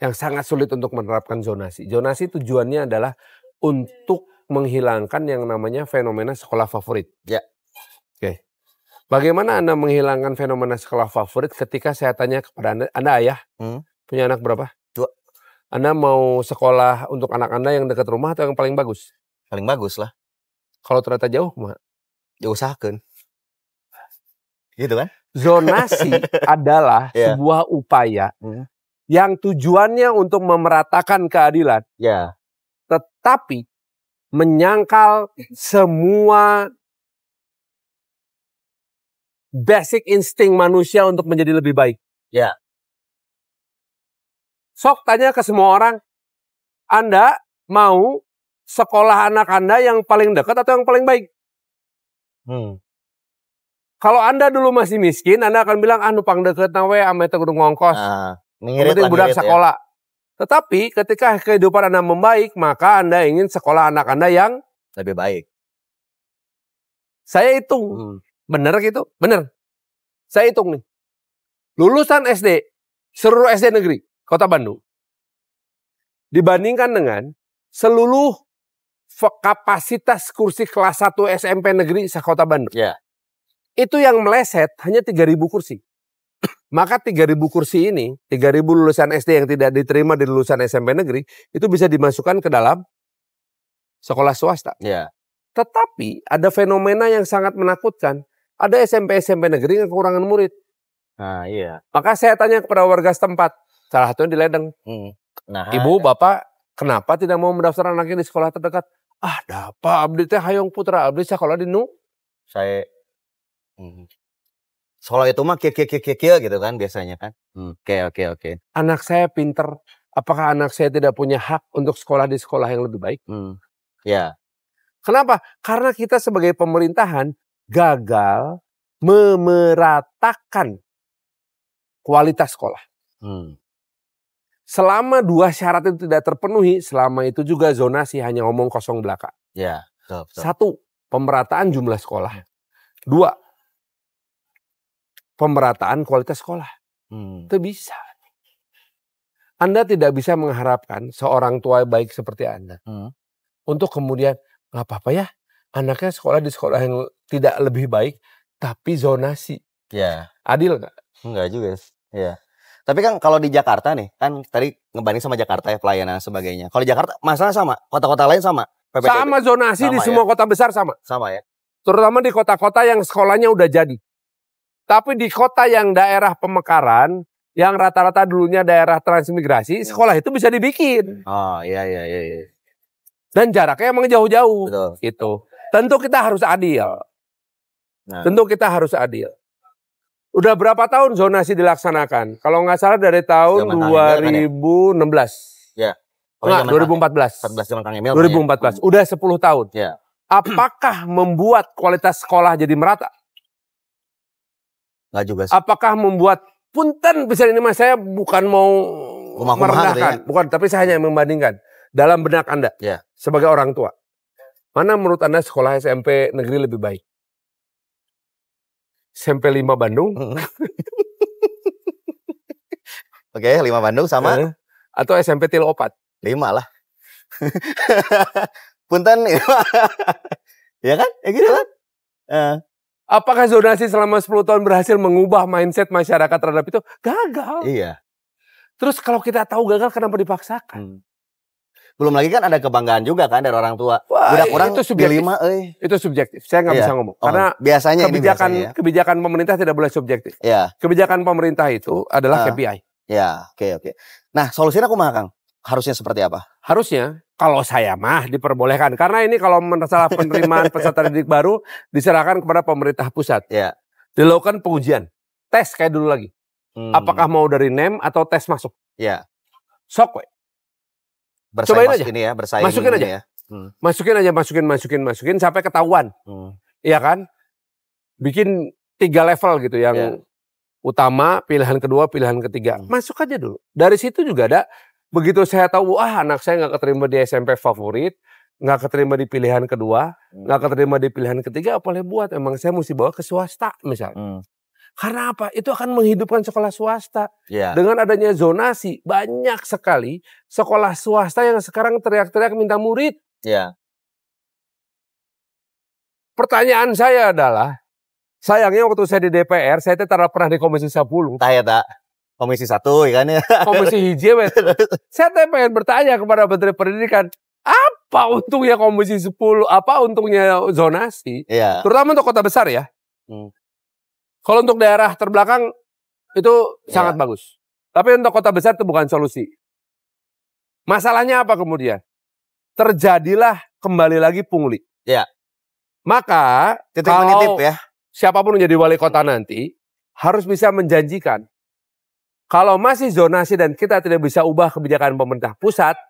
yang sangat sulit untuk menerapkan zonasi. Zonasi tujuannya adalah untuk menghilangkan yang namanya fenomena sekolah favorit. Ya. Oke. Bagaimana Anda menghilangkan fenomena sekolah favorit ketika saya tanya kepada Anda ayah, punya anak berapa? 2. Anda mau sekolah untuk anak Anda yang dekat rumah atau yang paling bagus? Paling bagus lah. Kalau ternyata jauh, mah diusahakan. Gitu kan? Zonasi adalah sebuah upaya yang tujuannya untuk memeratakan keadilan. Tetapi menyangkal semua basic insting manusia untuk menjadi lebih baik. Sok tanya ke semua orang, Anda mau sekolah anak Anda yang paling dekat atau yang paling baik? Kalau Anda dulu masih miskin, Anda akan bilang, nupang deket nawe, ame teh kudu ngongkos. Penting budak sekolah. Tetapi ketika kehidupan Anda membaik, maka Anda ingin sekolah anak Anda yang lebih baik. Saya hitung. Bener gitu? Bener. Saya hitung nih. Lulusan SD, seluruh SD negeri, Kota Bandung. Dibandingkan dengan seluruh kapasitas kursi kelas 1 SMP negeri se-Kota Bandung. Itu yang meleset hanya 3.000 kursi. Maka 3.000 kursi ini, 3.000 lulusan SD yang tidak diterima di lulusan SMP negeri, itu bisa dimasukkan ke dalam sekolah swasta. Tetapi ada fenomena yang sangat menakutkan. Ada SMP-SMP negeri yang kekurangan murid. Maka saya tanya kepada warga setempat, salah satunya di Ledeng. Ibu, bapak, kenapa tidak mau mendaftar anaknya di sekolah terdekat? Ada apa? Abdi teh hayong putra, abdi sekolah di nu. Saya sekolah itu mah kia gitu kan biasanya kan. Oke. Anak saya pinter. Apakah anak saya tidak punya hak untuk sekolah di sekolah yang lebih baik? Kenapa? Karena kita sebagai pemerintahan gagal memeratakan kualitas sekolah. Selama 2 syarat itu tidak terpenuhi, selama itu juga zonasi hanya ngomong kosong belaka. Betul. 1, pemerataan jumlah sekolah. 2, pemerataan kualitas sekolah. Itu bisa. Anda tidak bisa mengharapkan seorang tua baik seperti Anda. Untuk kemudian, nggak apa-apa ya, anaknya sekolah di sekolah yang tidak lebih baik, tapi zonasi. Adil nggak? Enggak juga. Tapi kan kalau di Jakarta nih, kan tadi ngebanding sama Jakarta ya pelayanan dan sebagainya. Kalau Jakarta masalah sama, kota-kota lain sama. PPDB. Sama zonasi sama di semua kota besar sama. Sama ya. Terutama di kota-kota yang sekolahnya udah jadi. Tapi di kota yang daerah pemekaran, yang rata-rata dulunya daerah transmigrasi, sekolah itu bisa dibikin. Iya. Dan jaraknya emang jauh-jauh. Gitu. Tentu kita harus adil. Udah berapa tahun zonasi dilaksanakan? Kalau nggak salah dari tahun 2016. Enggak, 2014. 2014. Udah 10 tahun. Apakah membuat kualitas sekolah jadi merata? Nggak juga sih. Apakah membuat punten bisa ini mas, saya bukan mau merendahkan, bukan, tapi saya hanya membandingkan dalam benak Anda sebagai orang tua. Mana menurut Anda sekolah SMP negeri lebih baik? SMP 5 Bandung? Oke, 5 Bandung sama? Atau SMP Tilu Opat? 5 lah. Punten. Ya kan? Gitu kan? Apakah zonasi selama 10 tahun berhasil mengubah mindset masyarakat terhadap itu? Gagal. Terus kalau kita tahu gagal, kenapa dipaksakan? Belum lagi kan ada kebanggaan juga kan dari orang tua. Udah kurang itu subjektif. Itu subjektif. Saya nggak bisa ngomong. Karena biasanya kebijakan pemerintah tidak boleh subjektif. Kebijakan pemerintah itu adalah KPI. Oke. Nah, solusinya aku mah Kang. Harusnya seperti apa? Harusnya kalau saya mah diperbolehkan. Karena ini kalau masalah penerimaan peserta didik baru diserahkan kepada pemerintah pusat. Dilakukan pengujian. Tes kayak dulu lagi. Apakah mau dari NEM atau tes masuk? Sok we. Cobain aja. Bersaing masukin aja. Masukin aja, masukin sampai ketahuan. Iya kan? Bikin 3 level gitu yang utama, pilihan kedua, pilihan ketiga. Masuk aja dulu. Dari situ juga ada, begitu saya tahu, anak saya nggak keterima di SMP favorit, nggak keterima di pilihan kedua, nggak keterima di pilihan ketiga, apa boleh buat? Emang saya mesti bawa ke swasta misalnya. Karena apa? Itu akan menghidupkan sekolah swasta. Dengan adanya zonasi, banyak sekali sekolah swasta yang sekarang teriak-teriak minta murid. Pertanyaan saya adalah, sayangnya waktu saya di DPR, saya tidak pernah di Komisi 10. Komisi 1 ya kan ya. Komisi hijau. Saya pengen bertanya kepada Menteri Pendidikan, apa untungnya Komisi 10, apa untungnya zonasi? Terutama untuk kota besar ya. Kalau untuk daerah terbelakang, itu sangat bagus. Tapi untuk kota besar itu bukan solusi. Masalahnya apa kemudian? Terjadilah kembali lagi pungli. Maka, kalau siapapun menjadi wali kota nanti, harus bisa menjanjikan. Kalau masih zonasi dan kita tidak bisa ubah kebijakan pemerintah pusat,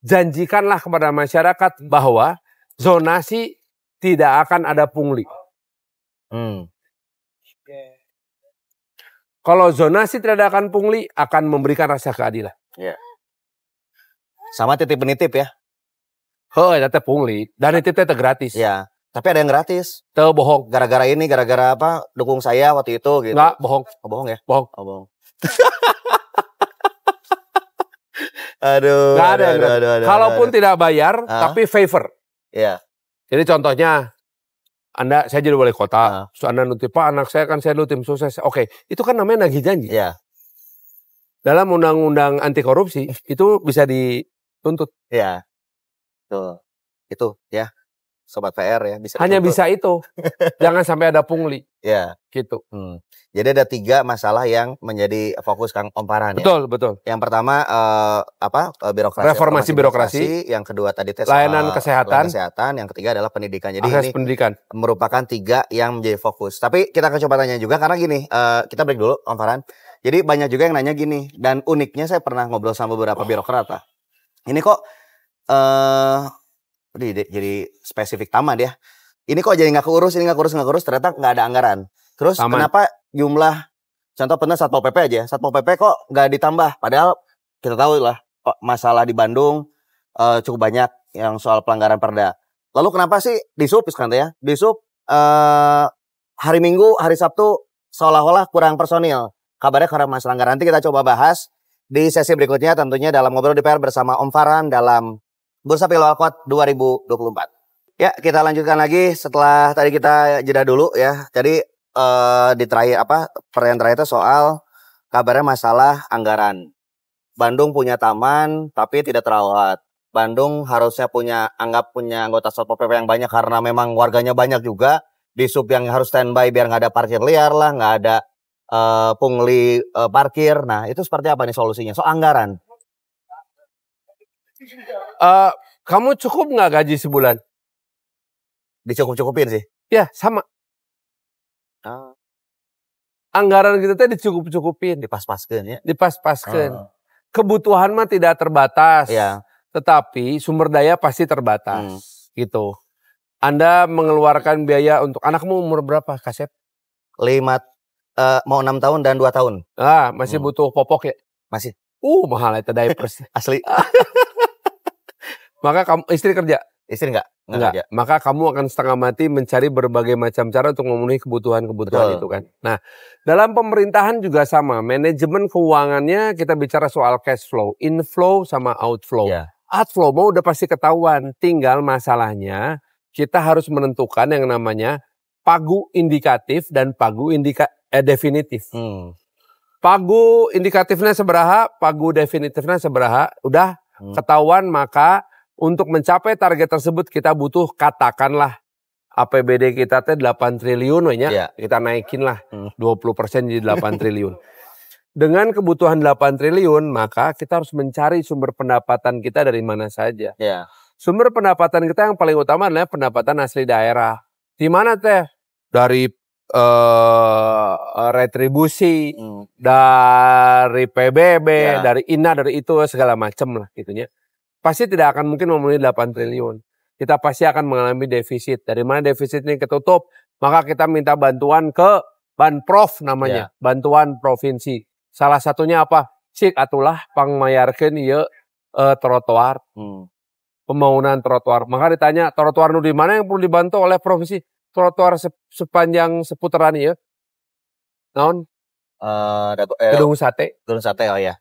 janjikanlah kepada masyarakat bahwa zonasi tidak akan ada pungli. Kalau zonasi tidak akan pungli, akan memberikan rasa keadilan. Sama titip-menitip ya. Itu pungli. Dan nitipnya itu gratis. Tapi ada yang gratis. Tuh bohong. Gara-gara ini, gara-gara apa, dukung saya waktu itu gitu. Enggak, bohong. Bohong ya? Bohong. Bohong. Aduh. Nggak ada. Kalaupun tidak bayar, tapi favor. Jadi contohnya, saya jadi wali kota, so Anda nutip, Pak anak saya kan saya dulu tim sukses. Oke, itu kan namanya nagih janji. Dalam undang-undang anti korupsi, itu bisa dituntut. Tuh. Itu ya. Sobat PR ya. Hanya bisa itu. Jangan sampai ada pungli. Gitu. Jadi ada 3 masalah yang menjadi fokus Kang Om Farhan ya. Betul. Yang pertama birokrasi. Reformasi birokrasi. Yang kedua tadi layanan kesehatan. Yang ketiga adalah pendidikan. Jadi akses ini pendidikan merupakan 3 yang menjadi fokus. Tapi kita akan coba tanya juga karena gini, kita break dulu Om Farhan. Jadi banyak juga yang nanya gini, dan uniknya saya pernah ngobrol sama beberapa birokrat. Ini kok jadi spesifik taman ya. Ini kok jadi nggak keurus, ternyata nggak ada anggaran. Terus kenapa jumlah, contoh pernah Satpol PP aja, Satpol PP kok nggak ditambah? Padahal kita tahu lah masalah di Bandung cukup banyak yang soal pelanggaran perda. Lalu kenapa sih di Sub ya? Di Sub hari Minggu, hari Sabtu seolah-olah kurang personil. Kabarnya karena masalah anggaran. Nanti kita coba bahas di sesi berikutnya tentunya dalam Ngobrol DPR bersama Om Farhan dalam Bursa Pilwalkot 2024. Ya, kita lanjutkan lagi setelah tadi kita jeda dulu ya. Jadi di terakhir pertanyaan terakhir itu soal kabarnya masalah anggaran. Bandung punya taman tapi tidak terawat. Bandung harusnya punya anggota Satpol PP yang banyak karena memang warganya banyak juga. Di Sub yang harus standby biar nggak ada parkir liar lah, nggak ada pungli parkir. Nah, itu seperti apa nih solusinya? Soal anggaran. Kamu cukup nggak gaji sebulan? Dicukup-cukupin sih. Ya, sama. Anggaran kita tuh dicukup-cukupin. Dipas-paskeun ya. Dipas-paskeun. Kebutuhan mah tidak terbatas. Tetapi sumber daya pasti terbatas. Gitu. Anda mengeluarkan biaya untuk anakmu umur berapa, Kasep? 5, mau 6 tahun dan 2 tahun. Masih butuh popok ya? Masih. Mahal itu diapers. Asli. Maka kamu istri kerja? Istri enggak kerja. Maka kamu akan setengah mati mencari berbagai macam cara untuk memenuhi kebutuhan-kebutuhan itu kan. Nah, dalam pemerintahan juga sama. Manajemen keuangannya kita bicara soal cash flow, inflow sama outflow. Outflow mau udah pasti ketahuan. Tinggal masalahnya kita harus menentukan yang namanya pagu indikatif dan pagu definitif. Pagu indikatifnya seberaha, pagu definitifnya seberaha, udah ketahuan. Maka untuk mencapai target tersebut kita butuh katakanlah APBD kita 8 triliun kita naikin lah 20% jadi 8 triliun. Dengan kebutuhan 8 triliun maka kita harus mencari sumber pendapatan kita dari mana saja. Sumber pendapatan kita yang paling utama adalah pendapatan asli daerah. Di mana dari retribusi, dari PBB, dari INA, dari itu segala macam lah gitunya. pasti tidak akan mungkin memenuhi 8 triliun. Kita pasti akan mengalami defisit. Dari mana defisit ini ketutup? Maka kita minta bantuan ke Banprov namanya, bantuan provinsi. Salah satunya apa? Sik atulah pangmayarkeun ieu trotoar. Pembangunan trotoar. Maka ditanya, trotoar nu di mana yang perlu dibantu oleh provinsi? Trotoar sepanjang seputaran ieu. Naon? Gedung sate. Gedung sate, oh ya.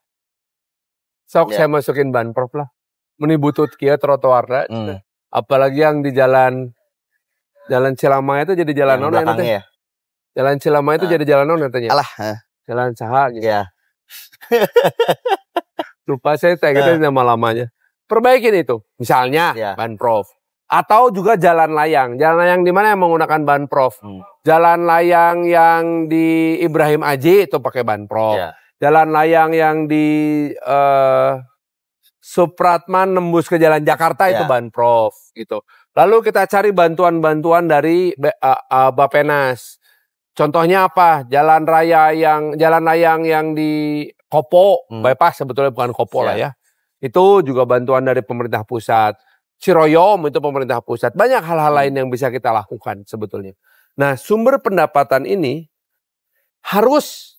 Sok saya masukin Banprov lah. Menibutut kieu trotoarna. Apalagi yang di jalan Cilamaya itu jadi jalan naon ya? Jalan Cilamaya itu jadi jalan naon katanya? Alah, jalan saha gitu. Ya. Lupa saya gitu nama lamanya. Perbaikin itu. Misalnya Banprov. Atau juga jalan layang. Jalan layang di mana yang menggunakan Banprov? Jalan layang yang di Ibrahim Aji itu pakai Banprov. Jalan layang yang di Supratman nembus ke Jalan Jakarta itu Banprov gitu. Lalu kita cari bantuan-bantuan dari Bapenas. Contohnya apa? Jalan layang yang di Kopo, bypass sebetulnya bukan Kopo lah ya. Itu juga bantuan dari pemerintah pusat. Ciroyom itu pemerintah pusat. Banyak hal-hal lain yang bisa kita lakukan sebetulnya. Nah, sumber pendapatan ini harus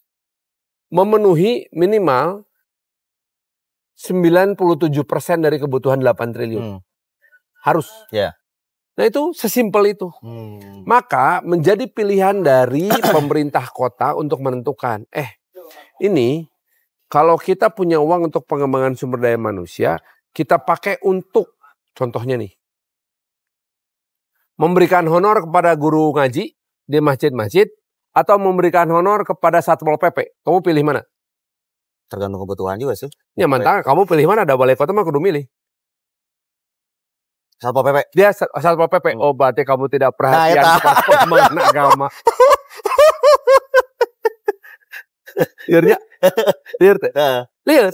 memenuhi minimal 97% dari kebutuhan 8 triliun. Harus. Nah itu sesimpel itu. Maka menjadi pilihan dari pemerintah kota untuk menentukan. Ini kalau kita punya uang untuk pengembangan sumber daya manusia, kita pakai untuk, contohnya nih, memberikan honor kepada guru ngaji di masjid-masjid, atau memberikan honor kepada Satpol PP. Kamu pilih mana? Tergantung kebutuhan juga sih. Ya mantap, kamu pilih mana? Ada balai kota mah kudu milih. Satpol PP. Dia Satpol PP. Oh berarti kamu tidak perhatian kepada pengembangan agama. Lihat.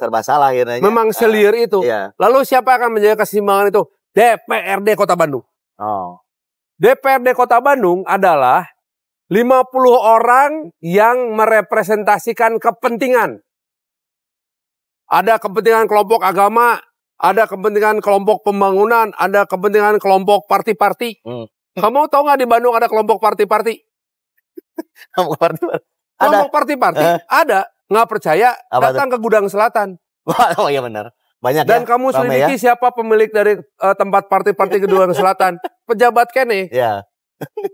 Serba salah gitu. Memang selir itu. Lalu siapa akan menjaga keseimbangan itu? DPRD Kota Bandung. DPRD Kota Bandung adalah 50 orang yang merepresentasikan kepentingan. Ada kepentingan kelompok agama, ada kepentingan kelompok pembangunan, ada kepentingan kelompok parti-parti. Kamu tahu nggak di Bandung ada kelompok parti-parti? Kelompok parti-parti ada. Nggak percaya, datang ke Gudang Selatan. Oh iya benar. Banyak. Dan kamu selidiki siapa pemilik dari tempat parti-parti Gudang Selatan? Pejabat kene.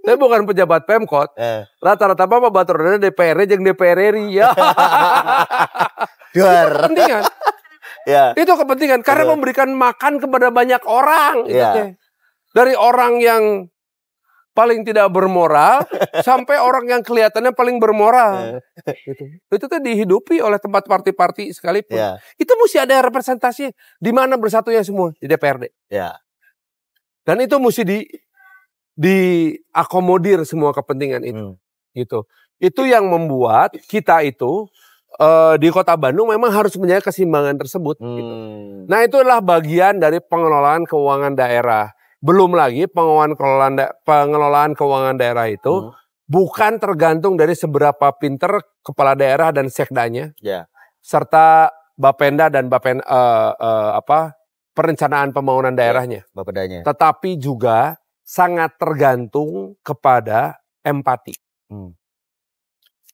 Tapi bukan pejabat Pemkot. Rata-rata apa baturna DPR jeung DPR RI. Kepentingan. Itu kepentingan karena memberikan makan kepada banyak orang. Dari orang yang paling tidak bermoral sampai orang yang kelihatannya paling bermoral. Itu tuh dihidupi oleh tempat parti-parti sekalipun. Itu mesti ada representasinya. Di mana bersatunya semua? Di DPRD. Dan itu mesti diakomodir semua kepentingan itu. Gitu. Itu yang membuat kita itu di Kota Bandung memang harus menjaga keseimbangan tersebut. Gitu. Nah itu adalah bagian dari pengelolaan keuangan daerah. Belum lagi pengelolaan keuangan daerah itu bukan tergantung dari seberapa pinter kepala daerah dan sekdanya, serta Bapenda dan perencanaan pembangunan daerahnya. Tetapi juga sangat tergantung kepada empati.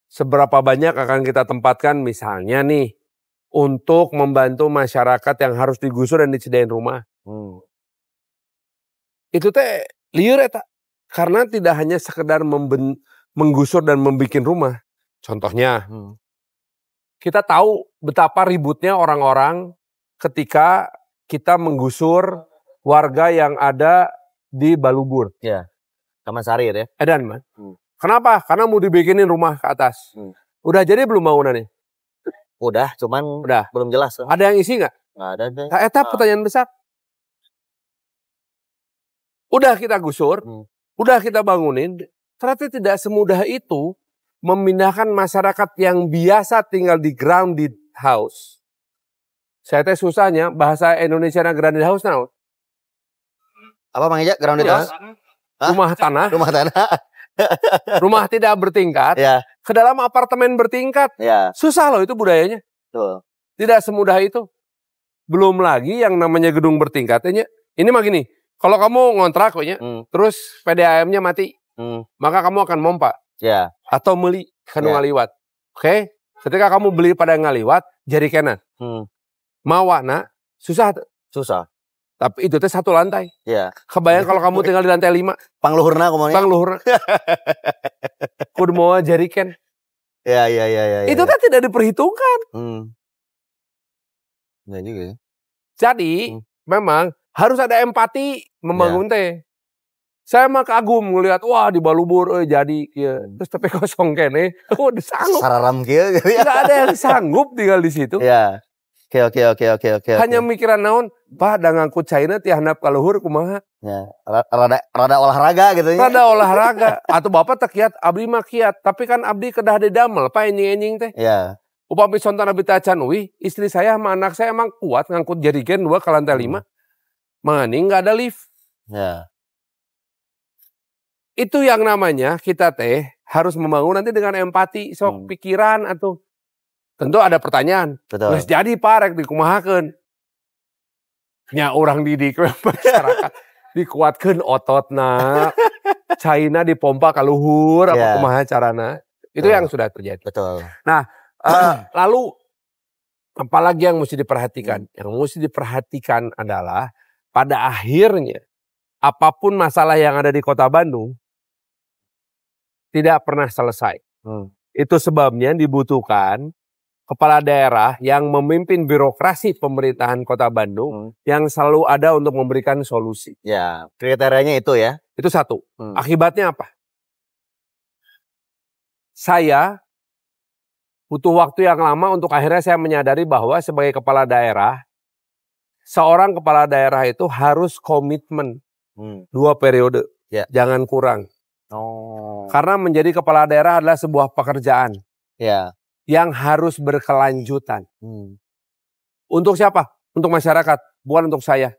Seberapa banyak akan kita tempatkan misalnya nih untuk membantu masyarakat yang harus digusur dan disediain rumah. Itu teh liur eta. Karena tidak hanya sekedar menggusur dan membikin rumah. Contohnya, kita tahu betapa ributnya orang-orang ketika kita menggusur warga yang ada di Balubur. Taman Sari ya. Edan man. Kenapa? Karena mau dibikinin rumah ke atas. Udah jadi belum bangunannya? Udah, cuman belum jelas. Ada yang isi nggak? Nggak ada deh. Nah, eta pertanyaan besar. Udah kita gusur, udah kita bangunin, ternyata tidak semudah itu memindahkan masyarakat yang biasa tinggal di grounded house. Saya teh susahnya bahasa Indonesia na grounded house naon? Apa Mang Eja grounded house? Rumah tanah. Rumah tanah. Rumah tidak bertingkat, ke dalam apartemen bertingkat. Susah loh itu budayanya. Tidak semudah itu. Belum lagi yang namanya gedung bertingkatnya. Ini mah gini, kalau kamu ngontrak terus PDAM-nya mati, maka kamu akan mompa. Ya. Atau beli kanu ngaliwat. Oke? Ketika kamu beli pada ngaliwat, jadi kenan. Mawana, susah. Tapi itu teh satu lantai. Ya. Kebayang kalau kamu tinggal di lantai 5. Pangluhurna kumanya. Pangluhurna. Kudu mau jadi ken. Ya. Itu teh tidak diperhitungkan. Ya juga ya. Jadi, memang harus ada empati membangun teh. Saya mah kagum ngelihat, wah di Balubur jadi ya. Terus tapi kosong kene, disanggup. Sararam kieu gitu ya. Enggak ada yang sanggup tinggal di situ. Ya. Oke. Hanya mikiran naon, Pak da ngangkut China ti handap ka luhur kumaha? Ya, rada olahraga gitu ya. Rada olahraga atau Bapak teh kiat, abdi mah kiat, tapi kan abdi kedah didamel, Pak enjing-enjing teh. Ya. Upami sonton abdi tacan, wih, istri saya sama anak saya emang kuat ngangkut jerigen 2 ke lantai 5. Mending enggak ada lift. Ya. Itu yang namanya kita teh harus membangun nanti dengan empati, sok pikiran atau tentu ada pertanyaan. Betul. Geus jadi parek dikumahakeun. Nya orang didik masyarakat dikuatkeun ototna. China dipompa ka luhur apa kumaha carana. Itu yang sudah terjadi. Betul. Nah, lalu apalagi yang mesti diperhatikan? Yang mesti diperhatikan adalah pada akhirnya apapun masalah yang ada di Kota Bandung tidak pernah selesai. Itu sebabnya dibutuhkan kepala daerah yang memimpin birokrasi pemerintahan Kota Bandung yang selalu ada untuk memberikan solusi. Ya, kriterianya itu ya. Itu satu. Akibatnya apa? Saya butuh waktu yang lama untuk akhirnya saya menyadari bahwa sebagai kepala daerah, seorang kepala daerah itu harus komitmen 2 periode. Ya. Jangan kurang. Oh. Karena menjadi kepala daerah adalah sebuah pekerjaan. Ya. Yang harus berkelanjutan. Untuk siapa? Untuk masyarakat, bukan untuk saya.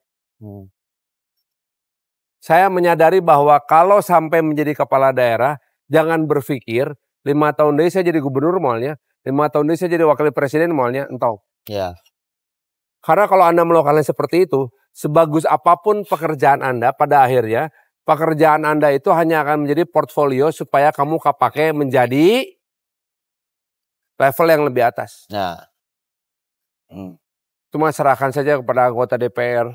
Saya menyadari bahwa kalau sampai menjadi kepala daerah, jangan berpikir 5 tahun dari saya jadi gubernur malnya, 5 tahun dari saya jadi wakil presiden malnya, entau. Ya. Karena kalau Anda melakukan seperti itu, sebagus apapun pekerjaan Anda, pada akhirnya pekerjaan Anda itu hanya akan menjadi portfolio supaya kamu kepake menjadi level yang lebih atas. Ya. Cuma serahkan saja kepada anggota DPR.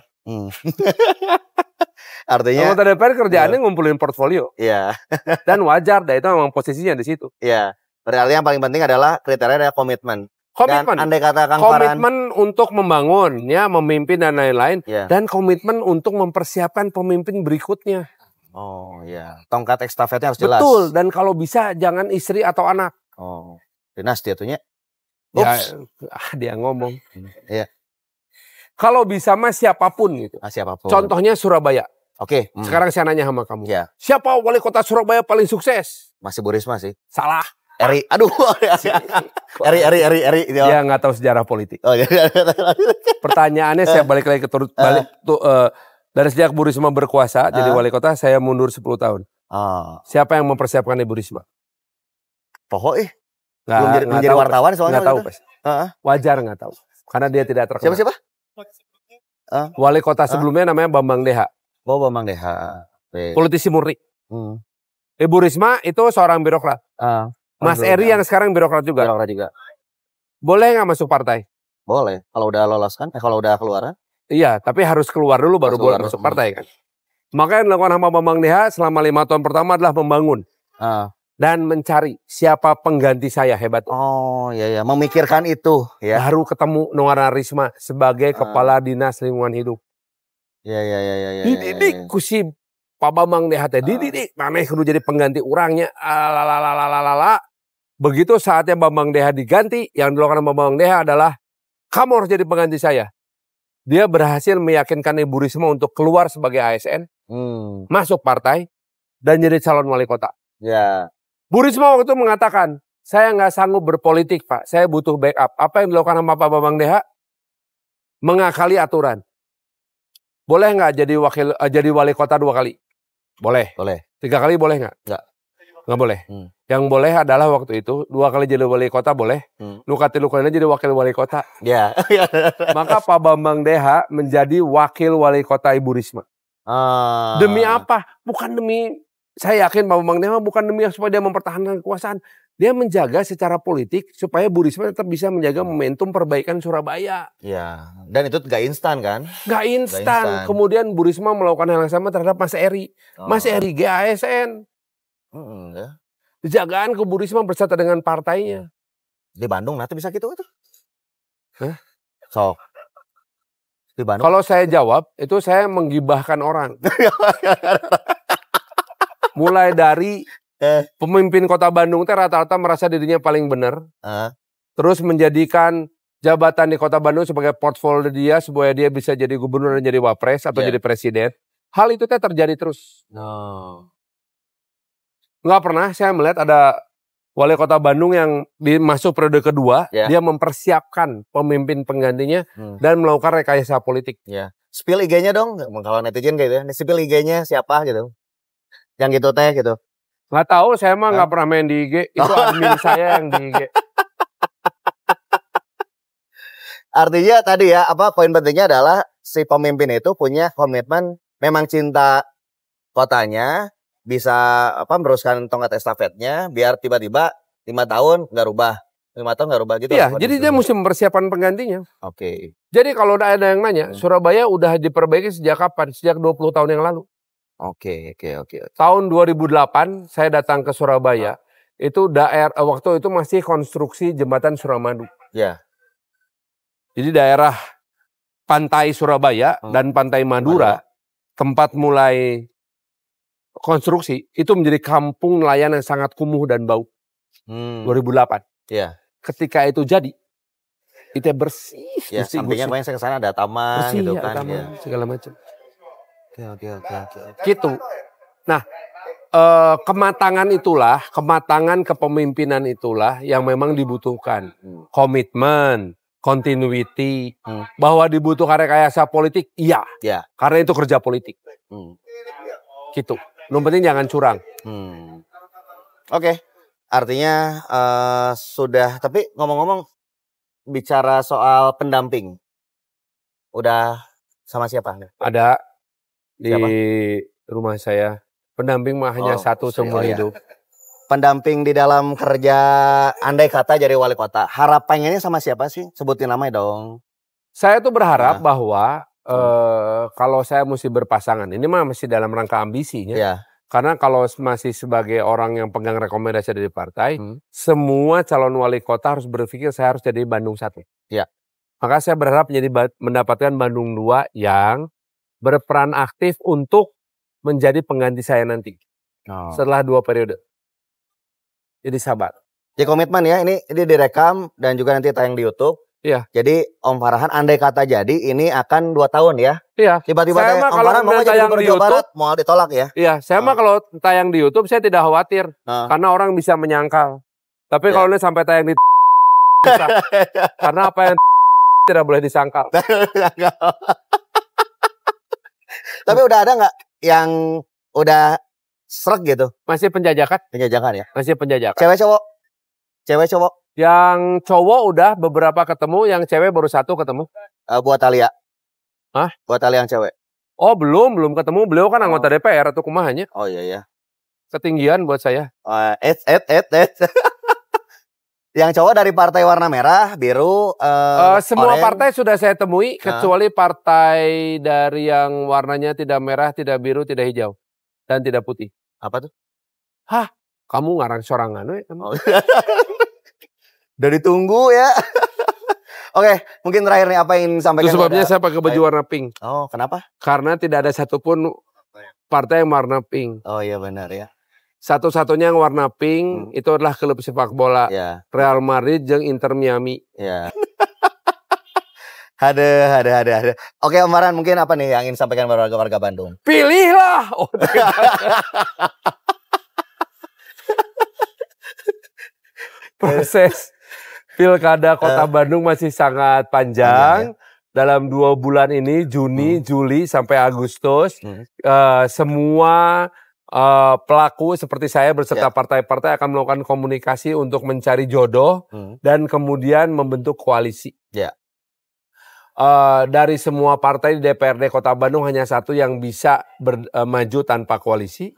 Artinya anggota DPR kerjaannya ngumpulin portfolio. Iya. Dan wajar dah itu memang posisinya di situ. Iya. Berarti yang paling penting adalah kriteria adalah komitmen. Komitmen. Dan andai kata Kang komitmen untuk membangun, ya, memimpin dan lain-lain. Ya. Dan komitmen untuk mempersiapkan pemimpin berikutnya. Oh iya. Tongkat estafetnya harus jelas. Betul. Dan kalau bisa jangan istri atau anak. Oh. Dinasti atunya. Ya, dia ngomong. Iya. Kalau bisa mah siapapun gitu. Siapapun. Contohnya Surabaya. Oke. Sekarang saya nanya sama kamu. Ya. Siapa wali kota Surabaya paling sukses? Masih Bu Risma sih. Salah. Eri. Aduh. Eri. Dia nggak tahu sejarah politik. Oh, iya. Pertanyaannya saya balik lagi ke dari sejak Bu Risma berkuasa jadi wali kota, saya mundur 10 tahun. Siapa yang mempersiapkan Ibu Risma? Pokoknya. Belum jadi wartawan soalnya. Nggak tahu, Pas. Wajar nggak tahu. Karena dia tidak terkenal. Siapa? Wali kota sebelumnya namanya Bambang Deha. Oh, Bambang Deha. Politisi murni. Ibu Risma itu seorang birokrat. Mas Eri yang sekarang birokrat juga. Boleh nggak masuk partai? Boleh. Kalau udah lolos kan? Kalau udah keluar? Iya, tapi harus keluar dulu baru boleh masuk partai kan. Maka yang dilakukan sama Bambang Deha selama 5 tahun pertama adalah membangun. Dan mencari siapa pengganti saya hebat. Oh iya, memikirkan itu ya. Baru ketemu Nora Risma sebagai kepala dinas lingkungan hidup. Iya. Dididik ku si Pak Bambang Deha teh dididik, maneh kudu jadi pengganti urangnya. Begitu saatnya Bambang Deha diganti, yang dilakukan Bambang Deha adalah kamu harus jadi pengganti saya. Dia berhasil meyakinkan Ibu Risma untuk keluar sebagai ASN, masuk partai dan jadi calon wali kota. Ya. Bu Risma waktu itu mengatakan, saya nggak sanggup berpolitik Pak, saya butuh backup. Apa yang dilakukan sama Pak Bambang Deha? Mengakali aturan. Boleh nggak jadi wali kota 2 kali? Boleh. 3 kali boleh nggak? Nggak. Nggak boleh. Yang boleh adalah waktu itu 2 kali jadi wali kota boleh. Nu katilu kalina jadi wakil wali kota. Ya. Maka Pak Bambang Deha menjadi wakil wali kota Ibu Risma. Demi apa? Bukan demi, saya yakin Pak Bambang Deha bukan demi supaya dia mempertahankan kekuasaan. Dia menjaga secara politik supaya Bu Risma tetap bisa menjaga momentum perbaikan Surabaya. Ya, dan itu gak instan kan? Gak instan. Kemudian Bu Risma melakukan hal yang sama terhadap Mas Eri. Mas Eri GASN. Ya. Jagaan ke Bu Risma bersama dengan partainya. Di Bandung nanti bisa gitu itu? Hah? Sok. Di Bandung. Kalau saya jawab, itu saya menggibahkan orang. Mulai dari pemimpin kota Bandung teh rata-rata merasa dirinya paling benar. Terus menjadikan jabatan di kota Bandung sebagai portfolio dia supaya dia bisa jadi gubernur dan jadi wapres atau jadi presiden. Hal itu teh terjadi terus. Nggak pernah saya melihat ada wali kota Bandung yang masuk periode kedua, dia mempersiapkan pemimpin penggantinya dan melakukan rekayasa politik. Spill IG-nya dong, kalau netizen kayak gitu ya. Spill IG-nya siapa gitu. Yang gitu teh gitu. Nggak tahu, saya mah nggak pernah main di IG. Itu admin saya yang di IG. Artinya tadi ya, poin pentingnya adalah si pemimpin itu punya komitmen, memang cinta kotanya, bisa meneruskan tongkat estafetnya, biar tiba-tiba 5 tahun nggak rubah. 5 tahun nggak rubah gitu. Iya, jadi dia mesti mempersiapkan penggantinya. Oke. Jadi kalau ada yang nanya, Surabaya udah diperbaiki sejak kapan? Sejak 20 tahun yang lalu. Oke. Tahun 2008 saya datang ke Surabaya. Itu waktu itu masih konstruksi jembatan Suramadu. Ya. Jadi daerah pantai Surabaya dan pantai Madura, tempat mulai konstruksi, itu menjadi kampung nelayan yang sangat kumuh dan bau. 2008. Iya. Ketika itu jadi, itu bersih. Ya, sampingnya banyak saya ke sana ada taman bersih, gitu kan. Taman, segala macam. Oke. Gitu. Nah, kematangan kepemimpinan itulah yang memang dibutuhkan. Komitmen, continuity, bahwa dibutuhkan rekayasa politik, iya. Karena itu kerja politik. Gitu. Yang penting jangan curang. Oke. Artinya sudah, tapi ngomong-ngomong bicara soal pendamping. Udah sama siapa? Ada di rumah saya. Pendamping mah hanya satu seumur hidup. Pendamping di dalam kerja andai kata jadi wali kota. Harapannya sama siapa sih? Sebutin namanya dong. Saya tuh berharap bahwa kalau saya mesti berpasangan, ini mah masih dalam rangka ambisinya. Karena kalau masih sebagai orang yang pegang rekomendasi dari partai, semua calon wali kota harus berpikir saya harus jadi Bandung 1. Maka saya berharap mendapatkan Bandung 2 yang berperan aktif untuk menjadi pengganti saya nanti. Setelah 2 periode. Jadi sabar. Jadi komitmen ya, ini direkam dan juga nanti tayang di YouTube. Iya. Jadi Om Farhan andai kata jadi ini akan 2 tahun ya. Iya. Tiba-tiba Om Farhan mau jadi gubernur Jawa Barat, mau ditolak ya. Iya, saya mah kalau tayang di YouTube saya tidak khawatir. Karena orang bisa menyangkal. Tapi kalau ini sampai tayang di bisa. Karena apa yang tidak boleh disangkal. Tapi udah ada nggak yang udah srek gitu? Masih penjajakan. Penjajakan ya? Masih penjajakan. Cewek cowok? Yang cowok udah beberapa ketemu, yang cewek baru 1 ketemu. Buat Alia? Hah? Buat Alia yang cewek? Oh belum ketemu. Beliau kan anggota DPR atau kumahanya. Oh iya. Ketinggian buat saya. Yang cowok dari partai warna merah, biru, semua partai sudah saya temui, kecuali partai dari yang warnanya tidak merah, tidak biru, tidak hijau, dan tidak putih. Apa tuh? Hah? Kamu ngarang sorangan we? Dari tunggu ya. Oke, mungkin terakhir nih apa yang sampaikan? Itu sebabnya saya pakai baju warna pink. Oh, kenapa? Karena tidak ada satupun partai yang warna pink. Oh iya benar ya. Satu-satunya yang warna pink itu adalah klub sepak bola Real Madrid jeung Inter Miami. Ya. Ada. Oke Om Farhan, mungkin apa nih yang ingin sampaikan warga Bandung? Pilihlah. Proses pilkada kota Bandung masih sangat panjang. Dalam 2 bulan ini, Juni, Juli sampai Agustus, semua pelaku seperti saya berserta partai-partai akan melakukan komunikasi untuk mencari jodoh dan kemudian membentuk koalisi. Dari semua partai di DPRD Kota Bandung hanya satu yang bisa maju tanpa koalisi.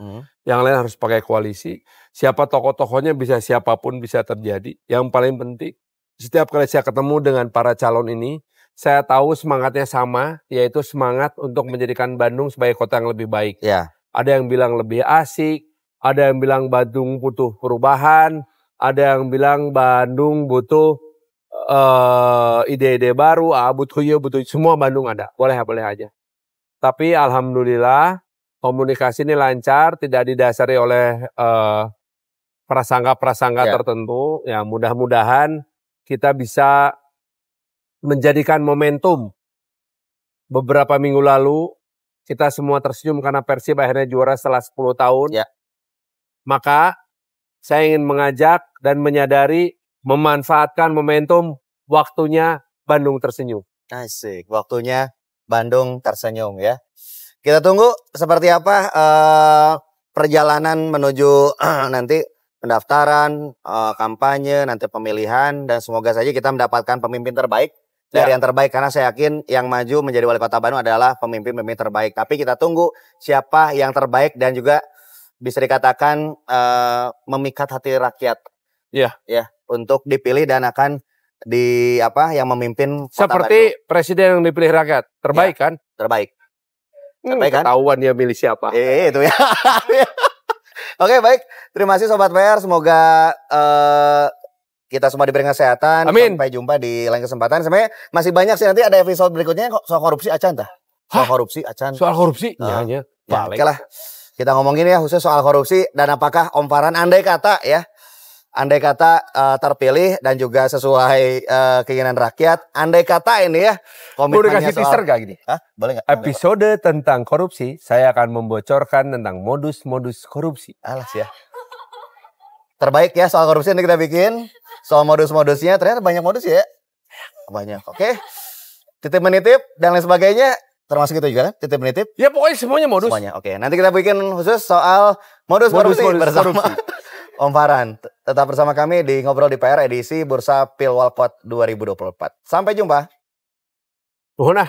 Yang lain harus pakai koalisi. Siapa tokoh-tokohnya bisa siapapun bisa terjadi. Yang paling penting, setiap kali saya ketemu dengan para calon ini, saya tahu semangatnya sama, yaitu semangat untuk menjadikan Bandung sebagai kota yang lebih baik. Ada yang bilang lebih asik, ada yang bilang Bandung butuh perubahan, ada yang bilang Bandung butuh ide-ide baru, butuh semua Bandung ada, boleh aja. Tapi alhamdulillah komunikasi ini lancar, tidak didasari oleh prasangka-prasangka tertentu. Ya mudah-mudahan kita bisa menjadikan momentum. Beberapa minggu lalu kita semua tersenyum karena Persib akhirnya juara setelah 10 tahun. Maka saya ingin mengajak dan menyadari memanfaatkan momentum, waktunya Bandung tersenyum. Asik, waktunya Bandung tersenyum ya. Kita tunggu seperti apa perjalanan menuju nanti pendaftaran, kampanye, nanti pemilihan, dan semoga saja kita mendapatkan pemimpin terbaik dari yang terbaik, karena saya yakin yang maju menjadi wali kota Bandung adalah pemimpin-pemimpin terbaik. Tapi kita tunggu siapa yang terbaik dan juga bisa dikatakan memikat hati rakyat. Untuk dipilih dan akan yang memimpin kota seperti Bandung. Presiden yang dipilih rakyat terbaik kan? Terbaik kan? Ketahuan dia milih siapa. Itu ya. Oke, baik. Terima kasih Sobat PR. Semoga kita semua diberi kesehatan. Amin. Sampai jumpa di lain kesempatan. Sebenarnya masih banyak sih, nanti ada episode berikutnya soal korupsi Acan tah. Soal korupsi Acan. Soal korupsi? Iya. Oke lah. Kita ngomongin ya khusus soal korupsi, dan apakah Om Farhan andai kata terpilih dan juga sesuai keinginan rakyat, andai kata ini ya komitmennya boleh kasih teaser gak gini? Boleh gak? Episode tentang korupsi, saya akan membocorkan tentang modus-modus korupsi. Alas ya. Terbaik ya soal korupsi, nanti kita bikin. Soal modus-modusnya, ternyata banyak modus ya. Banyak, oke. Titip menitip dan lain sebagainya, termasuk itu juga kan? Titip menitip? Ya pokoknya semuanya modus. Semuanya, oke. Nanti kita bikin khusus soal modus korupsi bersama Om Farhan. Tetap bersama kami di Ngobrol di PR edisi Bursa Pilwalkot 2024. Sampai jumpa. Nuhun